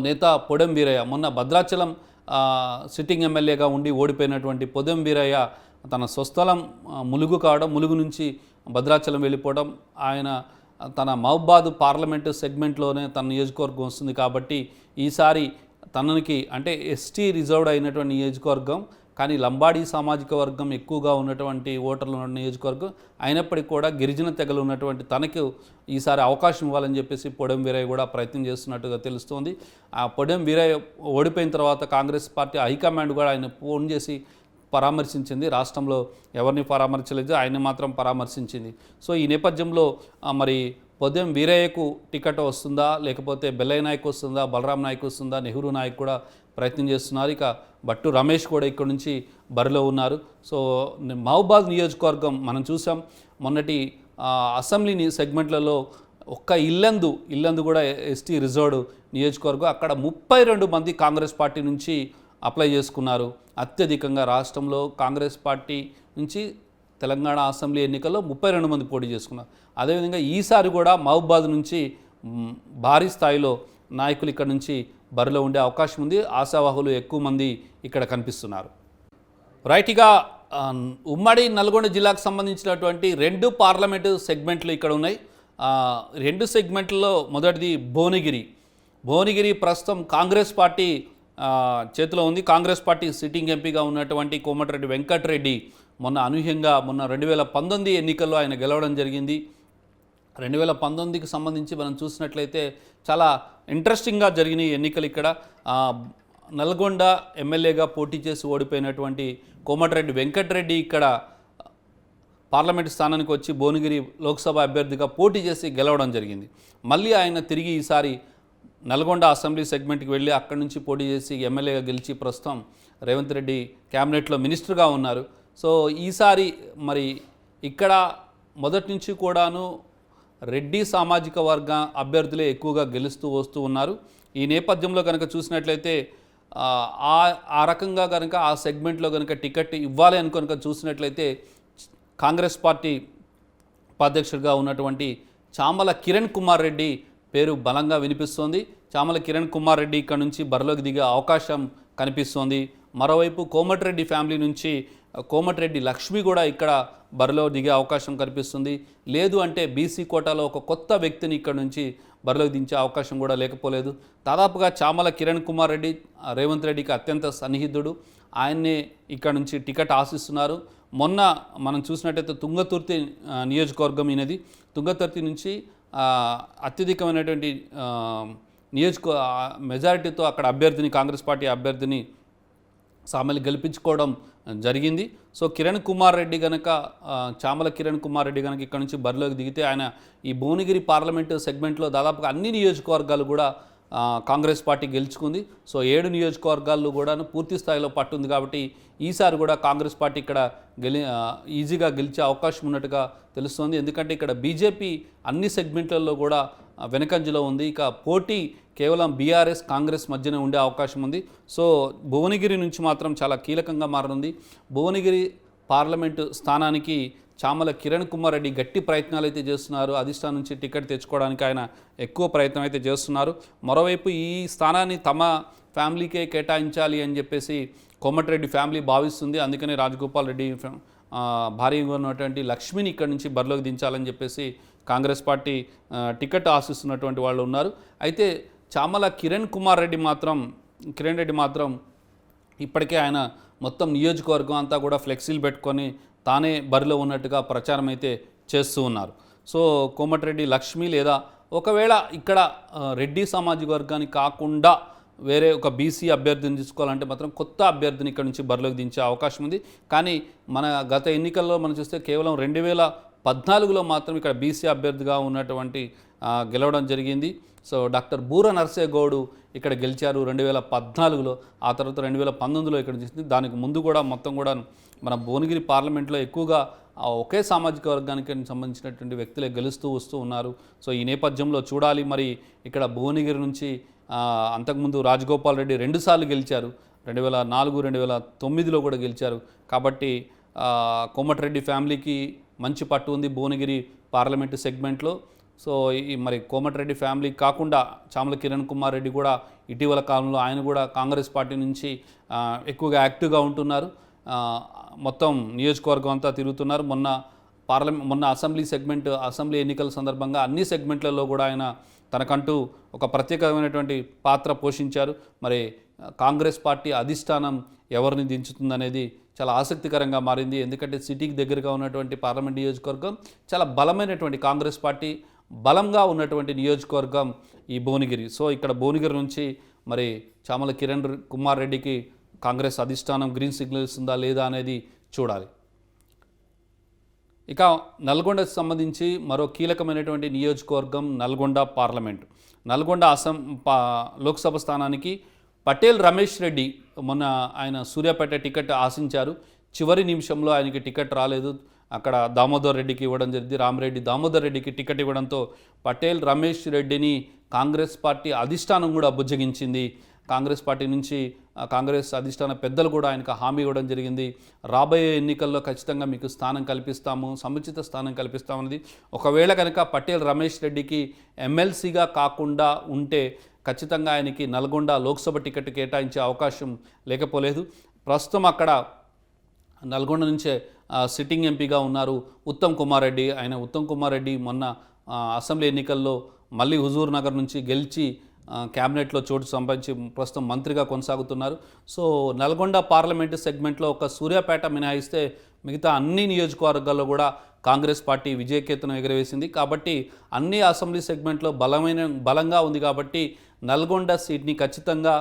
నేత పొదెం వీరయ్య, మొన్న భద్రాచలం సిట్టింగ్ ఎమ్మెల్యేగా ఉండి ఓడిపోయినటువంటి పొదెం వీరయ్య తన స్వస్థలం ములుగు నుంచి భద్రాచలం వెళ్ళిపోవడం, ఆయన తన మహబూబాద్ పార్లమెంటు సెగ్మెంట్లోనే తన నియోజకవర్గం వస్తుంది కాబట్టి ఈసారి తనకి అంటే ఎస్టీ రిజర్వ్డ్ అయినటువంటి నియోజకవర్గం, కానీ లంబాడీ సామాజిక వర్గం ఎక్కువగా ఉన్నటువంటి ఓటర్లు ఉన్న నియోజకవర్గం అయినప్పటికీ కూడా గిరిజన తెగలు ఉన్నటువంటి తనకు ఈసారి అవకాశం ఇవ్వాలని చెప్పేసి పొడెం వీరయ్య కూడా ప్రయత్నం చేస్తున్నట్టుగా తెలుస్తోంది. ఆ పొడెం వీరయ్య ఓడిపోయిన తర్వాత కాంగ్రెస్ పార్టీ హైకమాండ్ కూడా ఆయన ఫోన్ చేసి పరామర్శించింది. రాష్ట్రంలో ఎవరిని పరామర్శలేదు, ఆయన మాత్రం పరామర్శించింది. సో ఈ నేపథ్యంలో మరి పొదెం వీరయ్యకు టికెట్ వస్తుందా, లేకపోతే బెల్లయ్య నాయక్ వస్తుందా, బలరాం నాయక్ వస్తుందా, నెహ్రూ నాయక్ కూడా ప్రయత్నం చేస్తున్నారు. ఇక భట్టు రమేష్ కూడా ఇక్కడ నుంచి బరిలో ఉన్నారు. సో మహబూబాద్ నియోజకవర్గం మనం చూసాం మొన్నటి అసెంబ్లీ సెగ్మెంట్లలో ఒక్క ఇల్లందు కూడా ఎస్టీ రిజర్వ్డ్ నియోజకవర్గం, అక్కడ 32 మంది కాంగ్రెస్ పార్టీ నుంచి అప్లై చేసుకున్నారు. అత్యధికంగా రాష్ట్రంలో కాంగ్రెస్ పార్టీ నుంచి తెలంగాణ అసెంబ్లీ ఎన్నికల్లో 32 మంది పోటీ చేసుకున్నారు. అదేవిధంగా ఈసారి కూడా మహబూబాద్ నుంచి భారీ స్థాయిలో నాయకులు ఇక్కడ నుంచి బరిలో ఉండే అవకాశం ఉంది. ఆశావాహులు ఎక్కువ మంది ఇక్కడ కనిపిస్తున్నారు. రైట్గా ఉమ్మడి నల్గొండ జిల్లాకు సంబంధించినటువంటి 2 పార్లమెంటు సెగ్మెంట్లు ఇక్కడ ఉన్నాయి. 2 సెగ్మెంట్లలో మొదటిది భువనగిరి ప్రస్తుతం కాంగ్రెస్ పార్టీ చేతిలో ఉంది. కాంగ్రెస్ పార్టీ సిట్టింగ్ ఎంపీగా ఉన్నటువంటి కోమటిరెడ్డి వెంకటరెడ్డి మొన్న అనూహ్యంగా 2019 ఎన్నికల్లో ఆయన గెలవడం జరిగింది. 2019కి సంబంధించి మనం చూసినట్లయితే చాలా ఇంట్రెస్టింగ్గా జరిగిన ఎన్నికలు. ఇక్కడ నల్గొండ ఎమ్మెల్యేగా పోటీ చేసి ఓడిపోయినటువంటి కోమటిరెడ్డి వెంకటరెడ్డి ఇక్కడ పార్లమెంటు స్థానానికి వచ్చి భువనగిరి లోక్సభ అభ్యర్థిగా పోటీ చేసి గెలవడం జరిగింది. మళ్ళీ ఆయన తిరిగి ఈసారి నల్గొండ అసెంబ్లీ సెగ్మెంట్కి వెళ్ళి అక్కడి నుంచి పోటీ చేసి ఎమ్మెల్యేగా గెలిచి ప్రస్తుతం రేవంత్ రెడ్డి క్యాబినెట్లో మినిస్టర్గా ఉన్నారు. సో ఈసారి మరి ఇక్కడ మొదటి నుంచి కూడాను రెడ్డి సామాజిక వర్గ అభ్యర్థులే ఎక్కువగా గెలుస్తూ వస్తూ ఉన్నారు. ఈ నేపథ్యంలో కనుక చూసినట్లయితే ఆ రకంగా కనుక ఆ సెగ్మెంట్లో కనుక టికెట్ ఇవ్వాలి అని కనుక చూసినట్లయితే కాంగ్రెస్ పార్టీ ఉపాధ్యక్షుడిగా ఉన్నటువంటి చామల కిరణ్ కుమార్ రెడ్డి పేరు బలంగా వినిపిస్తోంది. చామల కిరణ్ కుమార్ రెడ్డి ఇక్కడ నుంచి బరిలోకి దిగే అవకాశం కనిపిస్తోంది. మరోవైపు కోమటిరెడ్డి ఫ్యామిలీ నుంచి కోమటిరెడ్డి లక్ష్మి కూడా ఇక్కడ బరిలో దిగే అవకాశం కనిపిస్తుంది. లేదు అంటే బీసీ కోటాలో ఒక కొత్త వ్యక్తిని ఇక్కడ నుంచి బరిలోకి దించే అవకాశం కూడా లేకపోలేదు. దాదాపుగా చామల కిరణ్ కుమార్ రెడ్డి రేవంత్ రెడ్డికి అత్యంత సన్నిహితుడు. ఆయన్నే ఇక్కడ నుంచి టికెట్ ఆశిస్తున్నారు. మొన్న మనం చూసినట్టయితే తుంగతుర్తి నియోజకవర్గం ఈయనది. తుంగతుర్తి నుంచి అత్యధికమైనటువంటి మెజారిటీతో అక్కడ అభ్యర్థిని కాంగ్రెస్ పార్టీ అభ్యర్థిని సామెలు గెలిపించుకోవడం జరిగింది. సో కిరణ్ కుమార్ రెడ్డి కనుక చామల కిరణ్ కుమార్ రెడ్డి కనుక ఇక్కడ నుంచి బరిలోకి దిగితే ఆయన ఈ భువనగిరి పార్లమెంటు సెగ్మెంట్లో దాదాపుగా అన్ని నియోజకవర్గాలు కూడా కాంగ్రెస్ పార్టీ గెలుచుకుంది. సో 7 నియోజకవర్గాల్లో కూడా పూర్తి స్థాయిలో పట్టుంది. కాబట్టి ఈసారి కూడా కాంగ్రెస్ పార్టీ ఇక్కడ ఈజీగా గెలిచే అవకాశం ఉన్నట్టుగా తెలుస్తోంది. ఎందుకంటే ఇక్కడ బీజేపీ అన్ని సెగ్మెంట్లలో కూడా వెనకంజలో ఉంది. ఇక పోటీ కేవలం బీఆర్ఎస్ కాంగ్రెస్ మధ్యనే ఉండే అవకాశం ఉంది. సో భువనగిరి నుంచి మాత్రం చాలా కీలకంగా మారనుంది. భువనగిరి పార్లమెంటు స్థానానికి చామల కిరణ్ కుమార్ రెడ్డి గట్టి ప్రయత్నాలు అయితే చేస్తున్నారు. అధిష్టానం నుంచి టికెట్ తెచ్చుకోవడానికి ఆయన ఎక్కువ ప్రయత్నం అయితే చేస్తున్నారు. మరోవైపు ఈ స్థానాన్ని తమ ఫ్యామిలీకే కేటాయించాలి అని చెప్పేసి కోమటిరెడ్డి ఫ్యామిలీ భావిస్తుంది. అందుకనే రాజగోపాల్ రెడ్డి భార్యగా ఉన్నటువంటి లక్ష్మిని ఇక్కడి నుంచి బరిలోకి దించాలని చెప్పేసి కాంగ్రెస్ పార్టీ టికెట్ ఆశిస్తున్నటువంటి వాళ్ళు ఉన్నారు. అయితే చామల కిరణ్ రెడ్డి మాత్రం ఇప్పటికే ఆయన మొత్తం నియోజకవర్గం అంతా కూడా ఫ్లెక్సీలు పెట్టుకొని తానే బరిలో ఉన్నట్టుగా ప్రచారం అయితే చేస్తూ ఉన్నారు. సో కోమటిరెడ్డి లక్ష్మి లేదా ఒకవేళ ఇక్కడ రెడ్డి సామాజిక వర్గానికి కాకుండా వేరే ఒక బీసీ అభ్యర్థిని తీసుకోవాలంటే మాత్రం కొత్త అభ్యర్థిని ఇక్కడ నుంచి బరిలోకి దించే అవకాశం ఉంది. కానీ మన గత ఎన్నికల్లో మనం చూస్తే కేవలం 2014లో మాత్రం ఇక్కడ బీసీ అభ్యర్థిగా ఉన్నటువంటి గెలవడం జరిగింది. సో డాక్టర్ బూర నర్సేగౌడు ఇక్కడ గెలిచారు 2014లో. ఆ తర్వాత 2019లో ఇక్కడ చేసింది. దానికి ముందు కూడా మొత్తం కూడా మన భువనగిరి పార్లమెంట్లో ఎక్కువగా ఒకే సామాజిక వర్గానికి సంబంధించినటువంటి వ్యక్తులే గెలుస్తూ వస్తూ ఉన్నారు. సో ఈ నేపథ్యంలో చూడాలి మరి ఇక్కడ భువనగిరి నుంచి అంతకుముందు రాజగోపాల్ రెడ్డి 2 సార్లు గెలిచారు. 2004, 2009లో కూడా గెలిచారు. కాబట్టి కోమటిరెడ్డి ఫ్యామిలీకి మంచి పట్టు ఉంది భువనగిరి పార్లమెంటు సెగ్మెంట్లో. సో ఈ మరి కోమటిరెడ్డి ఫ్యామిలీ కాకుండా చామల కిరణ్ కుమార్ రెడ్డి కూడా ఇటీవల కాలంలో ఆయన కూడా కాంగ్రెస్ పార్టీ నుంచి ఎక్కువగా యాక్టివ్గా ఉంటున్నారు. మొత్తం నియోజకవర్గం అంతా తిరుగుతున్నారు. మొన్న మొన్న అసెంబ్లీ ఎన్నికల సందర్భంగా అన్ని సెగ్మెంట్లలో కూడా ఆయన తనకంటూ ఒక ప్రత్యేకమైనటువంటి పాత్ర పోషించారు. మరి కాంగ్రెస్ పార్టీ అధిష్టానం ఎవరిని దించుతుందనేది చాలా ఆసక్తికరంగా మారింది. ఎందుకంటే సిటీకి దగ్గరగా ఉన్నటువంటి పార్లమెంట్ నియోజకవర్గం, చాలా బలమైనటువంటి కాంగ్రెస్ పార్టీ బలంగా ఉన్నటువంటి నియోజకవర్గం ఈ భువనగిరి. సో ఇక్కడ భువనగిరి నుంచి మరి చామల కిరణ్ కుమార్ రెడ్డికి కాంగ్రెస్ అధిష్టానం గ్రీన్ సిగ్నల్ ఇస్తుందా లేదా అనేది చూడాలి. ఇక నల్గొండకు సంబంధించి మరో కీలకమైనటువంటి నియోజకవర్గం నల్గొండ పార్లమెంటు. నల్గొండ లోక్సభ స్థానానికి పటేల్ రమేష్ రెడ్డి మొన్న ఆయన సూర్యాపేట టికెట్ ఆశించారు. చివరి నిమిషంలో ఆయనకి టికెట్ రాలేదు. అక్కడ దామోదర్ రెడ్డికి ఇవ్వడం జరిగింది. దామోదర్ రెడ్డికి టికెట్ ఇవ్వడంతో పటేల్ రమేష్ రెడ్డిని కాంగ్రెస్ పార్టీ అధిష్టానం కూడా బుజ్జగించింది. కాంగ్రెస్ పార్టీ నుంచి కాంగ్రెస్ అధిష్టాన పెద్దలు కూడా ఆయనకు హామీ ఇవ్వడం జరిగింది. రాబోయే ఎన్నికల్లో ఖచ్చితంగా మీకు స్థానం కల్పిస్తాము, సముచిత స్థానం కల్పిస్తామన్నది. ఒకవేళ కనుక పటేల్ రమేష్ రెడ్డికి ఎమ్మెల్సీగా కాకుండా ఉంటే ఖచ్చితంగా ఆయనకి నల్గొండ లోక్సభ టికెట్ కేటాయించే అవకాశం లేకపోలేదు. ప్రస్తుతం అక్కడ నల్గొండ నుంచే సిట్టింగ్ ఎంపీగా ఉన్నారు ఉత్తమ్ కుమార్ రెడ్డి. ఉత్తమ్ కుమార్ రెడ్డి మొన్న అసెంబ్లీ ఎన్నికల్లో మళ్ళీ హుజూర్ నగర్ నుంచి గెలిచి క్యాబినెట్లో చోటు సంపాదించి ప్రస్తుతం మంత్రిగా కొనసాగుతున్నారు. సో నల్గొండ పార్లమెంటు సెగ్మెంట్లో ఒక సూర్యాపేట మినహాయిస్తే మిగతా అన్ని నియోజకవర్గాల్లో కూడా కాంగ్రెస్ పార్టీ విజయకేతనం ఎగరవేసింది. కాబట్టి అన్ని అసెంబ్లీ సెగ్మెంట్లో బలంగా ఉంది. కాబట్టి నల్గొండ సీట్ని ఖచ్చితంగా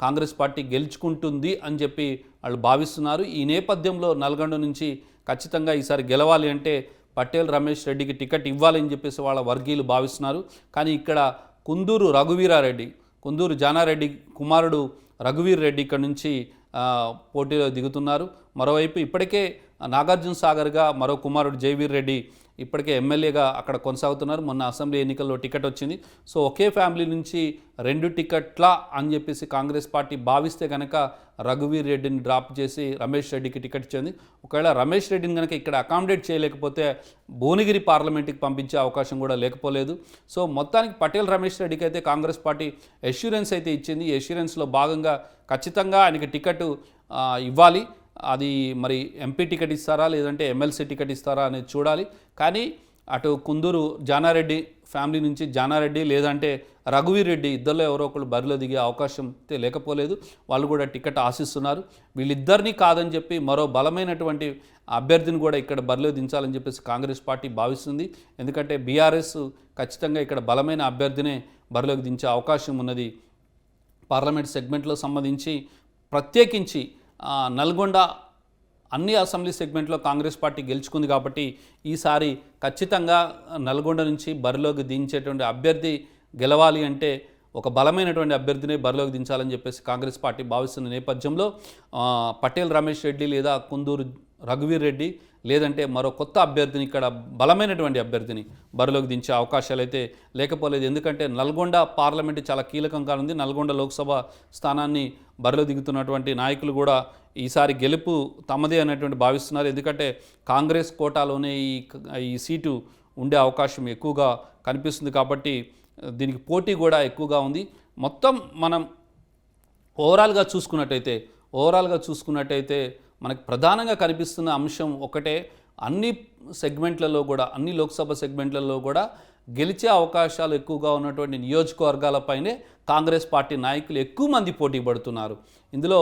కాంగ్రెస్ పార్టీ గెలుచుకుంటుంది అని చెప్పి వాళ్ళు భావిస్తున్నారు. ఈ నేపథ్యంలో నల్గొండ నుంచి ఖచ్చితంగా ఈసారి గెలవాలి అంటే పటేల్ రమేష్ రెడ్డికి టికెట్ ఇవ్వాలని చెప్పేసి వాళ్ళ వర్గీయులు భావిస్తున్నారు. కానీ ఇక్కడ కుందూరు జానారెడ్డి కుమారుడు రఘువీర్ రెడ్డి ఇక్కడ నుంచి పోటీలో దిగుతున్నారు. మరోవైపు ఇప్పటికే నాగార్జున సాగర్గా మరో కుమారుడు జైవీర్ రెడ్డి ఇప్పటికే ఎమ్మెల్యేగా అక్కడ కొనసాగుతున్నారు. మొన్న అసెంబ్లీ ఎన్నికల్లో టికెట్ వచ్చింది. సో ఒకే ఫ్యామిలీ నుంచి 2 టికెట్ల అని చెప్పేసి కాంగ్రెస్ పార్టీ భావిస్తే కనుక రఘువీర్ రెడ్డిని డ్రాప్ చేసి రమేష్ రెడ్డికి టికెట్ ఇచ్చింది. ఒకవేళ రమేష్ రెడ్డిని కనుక ఇక్కడ అకామిడేట్ చేయలేకపోతే భువనగిరి పార్లమెంట్కి పంపించే అవకాశం కూడా లేకపోలేదు. సో మొత్తానికి పటేల్ రమేష్ రెడ్డికి అయితే కాంగ్రెస్ పార్టీ ఎష్యూరెన్స్ అయితే ఇచ్చింది. ఈ ఎష్యూరెన్స్లో భాగంగా ఖచ్చితంగా ఆయనకి టికెట్ ఇవ్వాలి. అది మరి ఎంపీ టికెట్ ఇస్తారా లేదంటే ఎమ్మెల్సీ టికెట్ ఇస్తారా అనేది చూడాలి. కానీ అటు కుందూరు జానారెడ్డి ఫ్యామిలీ నుంచి జానారెడ్డి లేదంటే రఘువీర్ రెడ్డి ఇద్దరిలో ఎవరో ఒకరు బరిలో దిగే అవకాశం అయితే లేకపోలేదు. వాళ్ళు కూడా టికెట్ ఆశిస్తున్నారు. వీళ్ళిద్దరినీ కాదని చెప్పి మరో బలమైనటువంటి అభ్యర్థిని కూడా ఇక్కడ బరిలో దించాలని చెప్పేసి కాంగ్రెస్ పార్టీ భావిస్తుంది. ఎందుకంటే బీఆర్ఎస్ ఖచ్చితంగా ఇక్కడ బలమైన అభ్యర్థినే బరిలోకి దించే అవకాశం ఉన్నది. పార్లమెంట్ సెగ్మెంట్లో సంబంధించి ప్రత్యేకించి నల్గొండ అన్ని అసెంబ్లీ సెగ్మెంట్లో కాంగ్రెస్ పార్టీ గెలుచుకుంది. కాబట్టి ఈసారి ఖచ్చితంగా నల్గొండ నుంచి బరిలోకి దించేటువంటి అభ్యర్థి గెలవాలి అంటే ఒక బలమైనటువంటి అభ్యర్థిని బరిలోకి దించాలని చెప్పేసి కాంగ్రెస్ పార్టీ భావిస్తున్న నేపథ్యంలో పటేల్ రమేష్ రెడ్డి లేదా కుందూరు రఘువీర్ రెడ్డి లేదంటే మరో కొత్త అభ్యర్థిని ఇక్కడ బలమైనటువంటి అభ్యర్థిని బరిలోకి దించే అవకాశాలు అయితే లేకపోలేదు. ఎందుకంటే నల్గొండ పార్లమెంటు చాలా కీలకంగా ఉంది. నల్గొండ లోక్సభ స్థానాన్ని బరిలో దిగుతున్నటువంటి నాయకులు కూడా ఈసారి గెలుపు తమదే అనేటువంటి భావిస్తున్నారు. ఎందుకంటే కాంగ్రెస్ కోటాలోనే ఈ సీటు ఉండే అవకాశం ఎక్కువగా కనిపిస్తుంది. కాబట్టి దీనికి పోటీ కూడా ఎక్కువగా ఉంది. మొత్తం మనం ఓవరాల్గా చూసుకున్నట్టయితే మనకు ప్రధానంగా కనిపిస్తున్న అంశం ఒకటే, అన్ని సెగ్మెంట్లలో కూడా అన్ని లోక్సభ సెగ్మెంట్లలో కూడా గెలిచే అవకాశాలు ఎక్కువగా ఉన్నటువంటి నియోజకవర్గాలపైనే కాంగ్రెస్ పార్టీ నాయకులు ఎక్కువ మంది పోటీ పడుతున్నారు. ఇందులో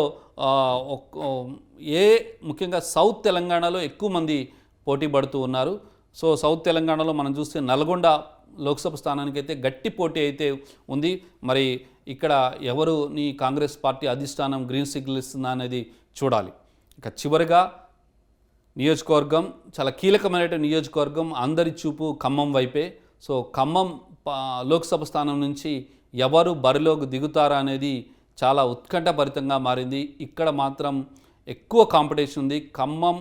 ముఖ్యంగా సౌత్ తెలంగాణలో ఎక్కువ మంది పోటీ పడుతూ ఉన్నారు. సో సౌత్ తెలంగాణలో మనం చూస్తే నల్గొండ లోక్సభ స్థానానికి అయితే గట్టి పోటీ అయితే ఉంది. మరి ఇక్కడ ఎవరుని కాంగ్రెస్ పార్టీ అధిష్టానం గ్రీన్ సిగ్నల్ ఇస్తుందా అనేది చూడాలి. ఇక చివరిగా నియోజకవర్గం చాలా కీలకమైన నియోజకవర్గం, అందరి చూపు ఖమ్మం వైపే. సో ఖమ్మం లోక్సభ స్థానం నుంచి ఎవరు బరిలోకి దిగుతారా అనేది చాలా ఉత్కంఠభరితంగా మారింది. ఇక్కడ మాత్రం ఎక్కువ కాంపిటీషన్ ఉంది. ఖమ్మం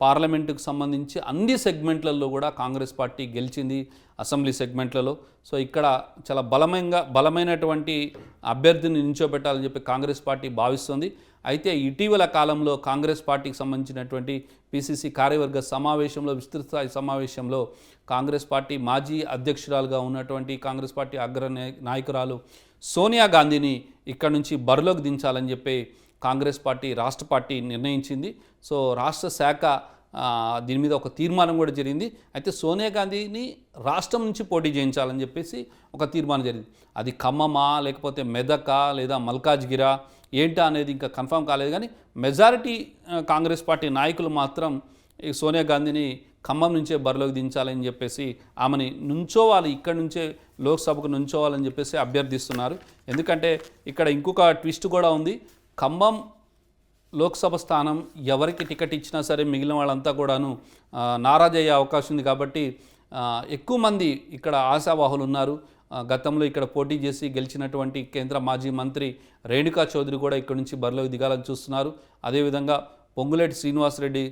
పార్లమెంటుకు సంబంధించి అన్ని సెగ్మెంట్లలో కూడా కాంగ్రెస్ పార్టీ గెలిచింది అసెంబ్లీ సెగ్మెంట్లలో. సో ఇక్కడ చాలా బలమైనటువంటి అభ్యర్థిని నిల్చోబెట్టాలని చెప్పి కాంగ్రెస్ పార్టీ భావిస్తుంది. అయితే ఇటీవల కాలంలో కాంగ్రెస్ పార్టీకి సంబంధించినటువంటి పిసిసి కార్యవర్గ సమావేశంలో, విస్తృత స్థాయి సమావేశంలో కాంగ్రెస్ పార్టీ మాజీ అధ్యక్షురాలుగా ఉన్నటువంటి కాంగ్రెస్ పార్టీ అగ్ర నాయకురాలు సోనియా గాంధీని ఇక్కడ నుంచి బరిలోకి దించాలని చెప్పి కాంగ్రెస్ పార్టీ రాష్ట్ర పార్టీ నిర్ణయించింది. సో రాష్ట్ర శాఖ దీని మీద ఒక తీర్మానం కూడా జరిగింది. అయితే సోనియా గాంధీని రాష్ట్రం నుంచి పోటీ చేయించాలని చెప్పేసి ఒక తీర్మానం జరిగింది. అది ఖమ్మమా లేకపోతే మెదకా లేదా మల్కాజ్గిరా ఏంటా అనేది ఇంకా కన్ఫర్మ్ కాలేదు. కానీ మెజారిటీ కాంగ్రెస్ పార్టీ నాయకులు మాత్రం ఈ సోనియా గాంధీని ఖమ్మం నుంచే బరిలోకి దించాలని చెప్పేసి ఆమెని నుంచోవాలి, ఇక్కడి నుంచే లోక్సభకు నుంచోవాలని చెప్పేసి అభ్యర్థిస్తున్నారు. ఎందుకంటే ఇక్కడ ఇంకొక ట్విస్ట్ కూడా ఉంది. ఖమ్మం లోక్సభ స్థానం ఎవరికి టికెట్ ఇచ్చినా సరే మిగిలిన వాళ్ళంతా కూడాను నారాజ్ అయ్యే అవకాశం ఉంది. కాబట్టి ఎక్కువ మంది ఇక్కడ ఆశావాహులు ఉన్నారు. గతంలో ఇక్కడ పోటీ చేసి గెలిచినటువంటి కేంద్ర మాజీ మంత్రి రేణుకా చౌదరి కూడా ఇక్కడ నుంచి బరిలోకి దిగాలని చూస్తున్నారు. అదేవిధంగా పొంగులేటి శ్రీనివాసరెడ్డి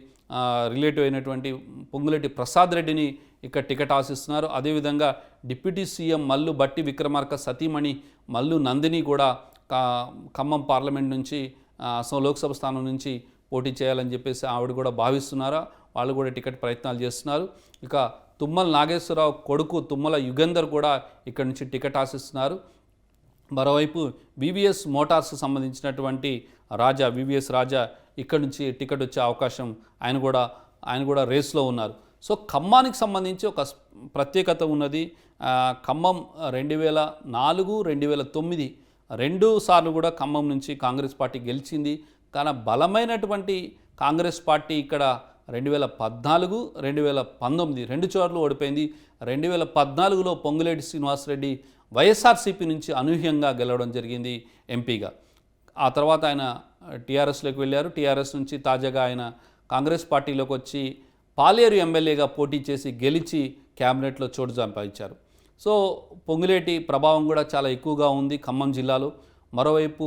రిలేటివ్ అయినటువంటి పొంగులేటి ప్రసాద్ రెడ్డిని ఇక్కడ టికెట్ ఆశిస్తున్నారు. అదేవిధంగా డిప్యూటీ సీఎం మల్లు బట్టి విక్రమార్క సతీమణి మల్లు నందిని కూడా ఖమ్మం పార్లమెంట్ నుంచి లోక్సభ స్థానం నుంచి పోటీ చేయాలని చెప్పేసి ఆవిడ కూడా భావిస్తున్నారా. వాళ్ళు కూడా టికెట్ ప్రయత్నాలు చేస్తున్నారు. ఇక తుమ్మల నాగేశ్వరరావు కొడుకు తుమ్మల యుగంధర్ కూడా ఇక్కడ నుంచి టికెట్ ఆశిస్తున్నారు. మరోవైపు వివిఎస్ మోటార్స్కి సంబంధించినటువంటి వివిఎస్ రాజా ఇక్కడ నుంచి టికెట్ వచ్చే అవకాశం ఆయన కూడా రేస్లో ఉన్నారు. సో ఖమ్మానికి సంబంధించి ఒక ప్రత్యేకత ఉన్నది. ఖమ్మం 2004, 2009 2 సార్లు కూడా ఖమ్మం నుంచి కాంగ్రెస్ పార్టీ గెలిచింది. కానీ బలమైనటువంటి కాంగ్రెస్ పార్టీ ఇక్కడ 2014, 2019 2 చోట్ల ఓడిపోయింది. 2014లో పొంగులేటి శ్రీనివాసరెడ్డి వైఎస్ఆర్సీపీ నుంచి అనూహ్యంగా గెలవడం జరిగింది ఎంపీగా. ఆ తర్వాత ఆయన టీఆర్ఎస్లోకి వెళ్ళారు. టీఆర్ఎస్ నుంచి తాజాగా ఆయన కాంగ్రెస్ పార్టీలోకి వచ్చి పాలేరు ఎమ్మెల్యేగా పోటీ చేసి గెలిచి క్యాబినెట్లో చోటు సంపాదించారు. సో పొంగులేటి ప్రభావం కూడా చాలా ఎక్కువగా ఉంది ఖమ్మం జిల్లాలో. మరోవైపు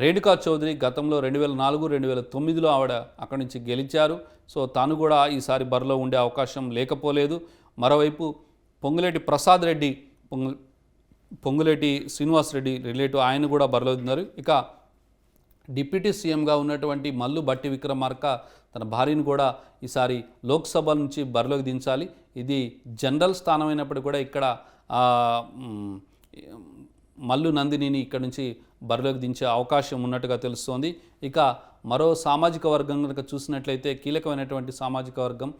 రేణుకా చౌదరి గతంలో 2004, 2009లో ఆవిడ అక్కడి నుంచి గెలిచారు. సో తాను కూడా ఈసారి బరిలో ఉండే అవకాశం లేకపోలేదు. మరోవైపు పొంగులేటి ప్రసాద్ రెడ్డి పొంగులేటి శ్రీనివాసరెడ్డి రిలేటివ్ ఆయన కూడా బరిలో ఉన్నారు. ఇక డిప్యూటీ సీఎంగా ఉన్నటువంటి మల్లు బట్టి విక్రమార్క తన భార్యను కూడా ఈసారి లోక్సభ నుంచి బరిలోకి దించాలి. ఇది జనరల్ స్థానం అయినప్పటికీ కూడా ఇక్కడ మల్లు నందినిని ఇక్కడ నుంచి బరిలోకి దించే అవకాశం ఉన్నట్టుగా తెలుస్తోంది. ఇక మరో సామాజిక వర్గం కనుక చూసినట్లయితే కీలకమైనటువంటి సామాజిక వర్గం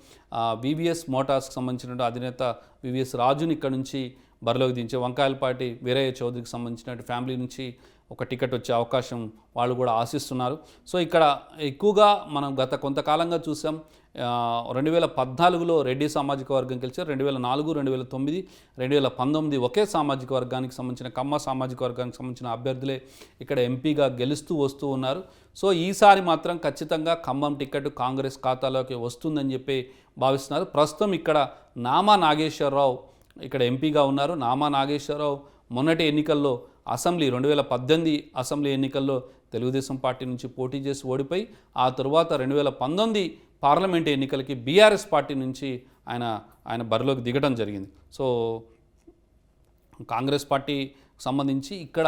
వివిఎస్ మోటార్స్కి సంబంధించిన అధినేత వివిఎస్ రాజుని ఇక్కడ నుంచి బరిలోకి దించే వంకాయలపాటి వీరయ్య చౌదరికి సంబంధించిన ఫ్యామిలీ నుంచి ఒక టికెట్ వచ్చే అవకాశం వాళ్ళు కూడా ఆశిస్తున్నారు. సో ఇక్కడ ఎక్కువగా మనం గత కొంతకాలంగా చూసాం. 2014లో రెడ్డి సామాజిక వర్గం గెలిచారు. 2004, 2009, 2019 ఒకే సామాజిక వర్గానికి సంబంధించిన కమ్మ సామాజిక వర్గానికి సంబంధించిన అభ్యర్థులే ఇక్కడ ఎంపీగా గెలుస్తూ వస్తూ ఉన్నారు. సో ఈసారి మాత్రం ఖచ్చితంగా ఖమ్మం టికెట్ కాంగ్రెస్ ఖాతాలోకి వస్తుందని చెప్పి భావిస్తున్నారు. ప్రస్తుతం ఇక్కడ నామా నాగేశ్వరరావు ఇక్కడ ఎంపీగా ఉన్నారు. నామా నాగేశ్వరరావు మొన్నటి ఎన్నికల్లో 2018 అసెంబ్లీ ఎన్నికల్లో తెలుగుదేశం పార్టీ నుంచి పోటీ చేసి ఓడిపోయి ఆ తరువాత 2019 పార్లమెంట్ ఎన్నికలకి బీఆర్ఎస్ పార్టీ నుంచి ఆయన బరిలోకి దిగడం జరిగింది. సో కాంగ్రెస్ పార్టీ సంబంధించి ఇక్కడ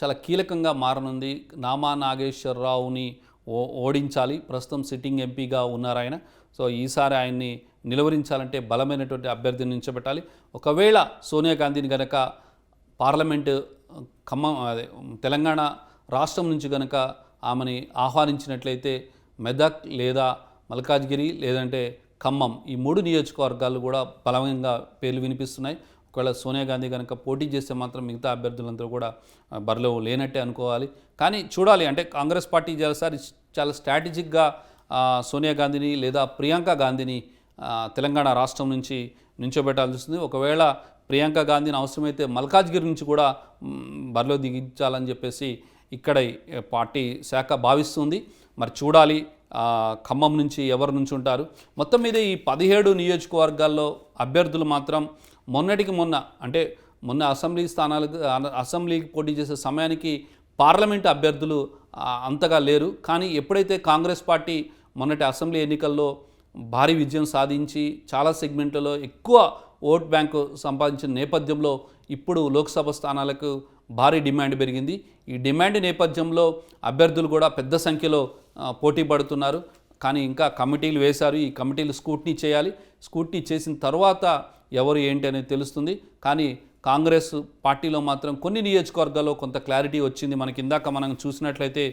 చాలా కీలకంగా మారనుంది. నామా నాగేశ్వరరావుని ఓడించాలి. ప్రస్తుతం సిట్టింగ్ ఎంపీగా ఉన్నారు ఆయన. సో ఈసారి ఆయన్ని నిలువరించాలంటే బలమైనటువంటి అభ్యర్థిని నిల్చోబెట్టాలి. ఒకవేళ సోనియా గాంధీని కనుక పార్లమెంటు తెలంగాణ రాష్ట్రం నుంచి కనుక ఆమెని ఆహ్వానించినట్లయితే మెదక్ లేదా మల్కాజ్గిరి లేదంటే ఖమ్మం ఈ 3 నియోజకవర్గాలు కూడా బలవంగా పేర్లు వినిపిస్తున్నాయి. ఒకవేళ సోనియా గాంధీ కనుక పోటీ చేస్తే మాత్రం మిగతా అభ్యర్థులందరూ కూడా బరిలో లేనట్టే అనుకోవాలి. కానీ చూడాలి, అంటే కాంగ్రెస్ పార్టీ చాలా స్ట్రాటజిక్గా సోనియా గాంధీని లేదా ప్రియాంక గాంధీని తెలంగాణ రాష్ట్రం నుంచి నించోబెట్టాల్సి వస్తుంది. ఒకవేళ ప్రియాంక గాంధీని అవసరమైతే మల్కాజ్గిరి నుంచి కూడా బరిలో దిగించాలని చెప్పేసి ఇక్కడ పార్టీ శాఖ భావిస్తుంది. మరి చూడాలి ఖమ్మం నుంచి ఎవరు నుంచి ఉంటారు. మొత్తం మీద ఈ 17 నియోజకవర్గాల్లో అభ్యర్థులు మాత్రం మొన్న అసెంబ్లీకి పోటీ చేసే సమయానికి పార్లమెంటు అభ్యర్థులు అంతగా లేరు. కానీ ఎప్పుడైతే కాంగ్రెస్ పార్టీ మొన్నటి అసెంబ్లీ ఎన్నికల్లో భారీ విజయం సాధించి చాలా సెగ్మెంట్లలో ఎక్కువ ఓట్ బ్యాంకు సంపాదించిన నేపథ్యంలో ఇప్పుడు లోక్సభ స్థానాలకు భారీ డిమాండ్ పెరిగింది. ఈ డిమాండ్ నేపథ్యంలో అభ్యర్థులు కూడా పెద్ద సంఖ్యలో పోటీ పడుతున్నారు. కానీ ఇంకా కమిటీలు వేశారు. ఈ కమిటీలు స్క్రూటినీ చేయాలి. స్క్రూటినీ చేసిన తర్వాత ఎవరు ఏంటి అనేది తెలుస్తుంది. కానీ కాంగ్రెస్ పార్టీలో మాత్రం కొన్ని నియోజకవర్గాల్లో కొంత క్లారిటీ వచ్చింది. మనం చూసినట్లయితే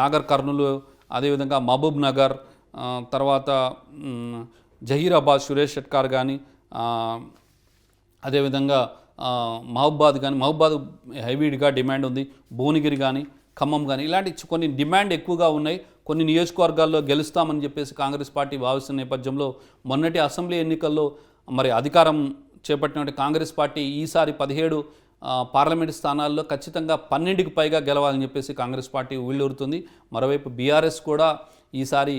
నాగర్ కర్నూలు, అదేవిధంగా మహబూబ్ నగర్, తర్వాత జహీరాబాద్ సురేష్ షెట్కార్ కానీ, అదేవిధంగా మహబాద్ కానీ, మహబాద్ హైవీడ్గా డిమాండ్ ఉంది, భువనగిరి కానీ, ఖమ్మం కానీ ఇలాంటి కొన్ని డిమాండ్ ఎక్కువగా ఉన్నాయి. కొన్ని నియోజకవర్గాల్లో గెలుస్తామని చెప్పేసి కాంగ్రెస్ పార్టీ భావిస్తున్న నేపథ్యంలో మొన్నటి అసెంబ్లీ ఎన్నికల్లో మరి అధికారం చేపట్టినటువంటి కాంగ్రెస్ పార్టీ ఈసారి 17 పార్లమెంటు స్థానాల్లో ఖచ్చితంగా 12కి పైగా గెలవాలని చెప్పేసి కాంగ్రెస్ పార్టీ ఊళ్ళూరుతుంది. మరోవైపు బీఆర్ఎస్ కూడా ఈసారి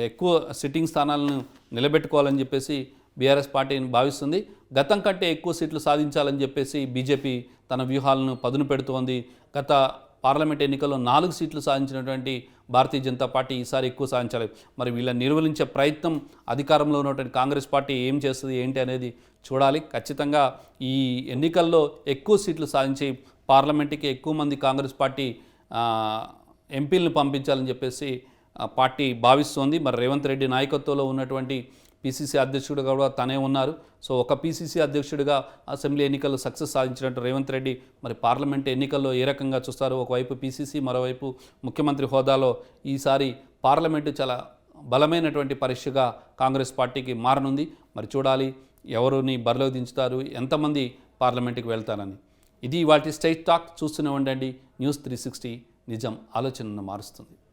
ఎక్కువ సిట్టింగ్ స్థానాలను నిలబెట్టుకోవాలని చెప్పేసి బీఆర్ఎస్ పార్టీని భావిస్తుంది. గతం కంటే ఎక్కువ సీట్లు సాధించాలని చెప్పేసి బీజేపీ తన వ్యూహాలను పదును పెడుతోంది. గత పార్లమెంట్ ఎన్నికల్లో 4 సీట్లు సాధించినటువంటి భారతీయ జనతా పార్టీ ఈసారి ఎక్కువ సాధించాలి. మరి వీళ్ళని నిర్వహించే ప్రయత్నం అధికారంలో ఉన్నటువంటి కాంగ్రెస్ పార్టీ ఏం చేస్తుంది ఏంటి అనేది చూడాలి. ఖచ్చితంగా ఈ ఎన్నికల్లో ఎక్కువ సీట్లు సాధించి పార్లమెంట్కి ఎక్కువ మంది కాంగ్రెస్ పార్టీ ఎంపీలను పంపించాలని చెప్పేసి పార్టీ భావిస్తోంది. మరి రేవంత్ రెడ్డి నాయకత్వంలో ఉన్నటువంటి పీసీసీ అధ్యక్షుడిగా కూడా తనే ఉన్నారు. సో ఒక పీసీసీ అధ్యక్షుడిగా అసెంబ్లీ ఎన్నికల్లో సక్సెస్ సాధించినట్టు రేవంత్ రెడ్డి మరి పార్లమెంట్ ఎన్నికల్లో ఏ రకంగా చూస్తారు? ఒకవైపు పీసీసీ, మరోవైపు ముఖ్యమంత్రి హోదాలో ఈసారి పార్లమెంటు చాలా బలమైనటువంటి పరీక్షగా కాంగ్రెస్ పార్టీకి మారనుంది. మరి చూడాలి ఎవరిని బరిలో దించుతారు, ఎంతమంది పార్లమెంట్కి వెళ్తారని. ఇది వాటి స్ట్రైట్ టాక్. చూస్తూనే ఉండండి న్యూస్ 360, నిజం ఆలోచనను మారుస్తుంది.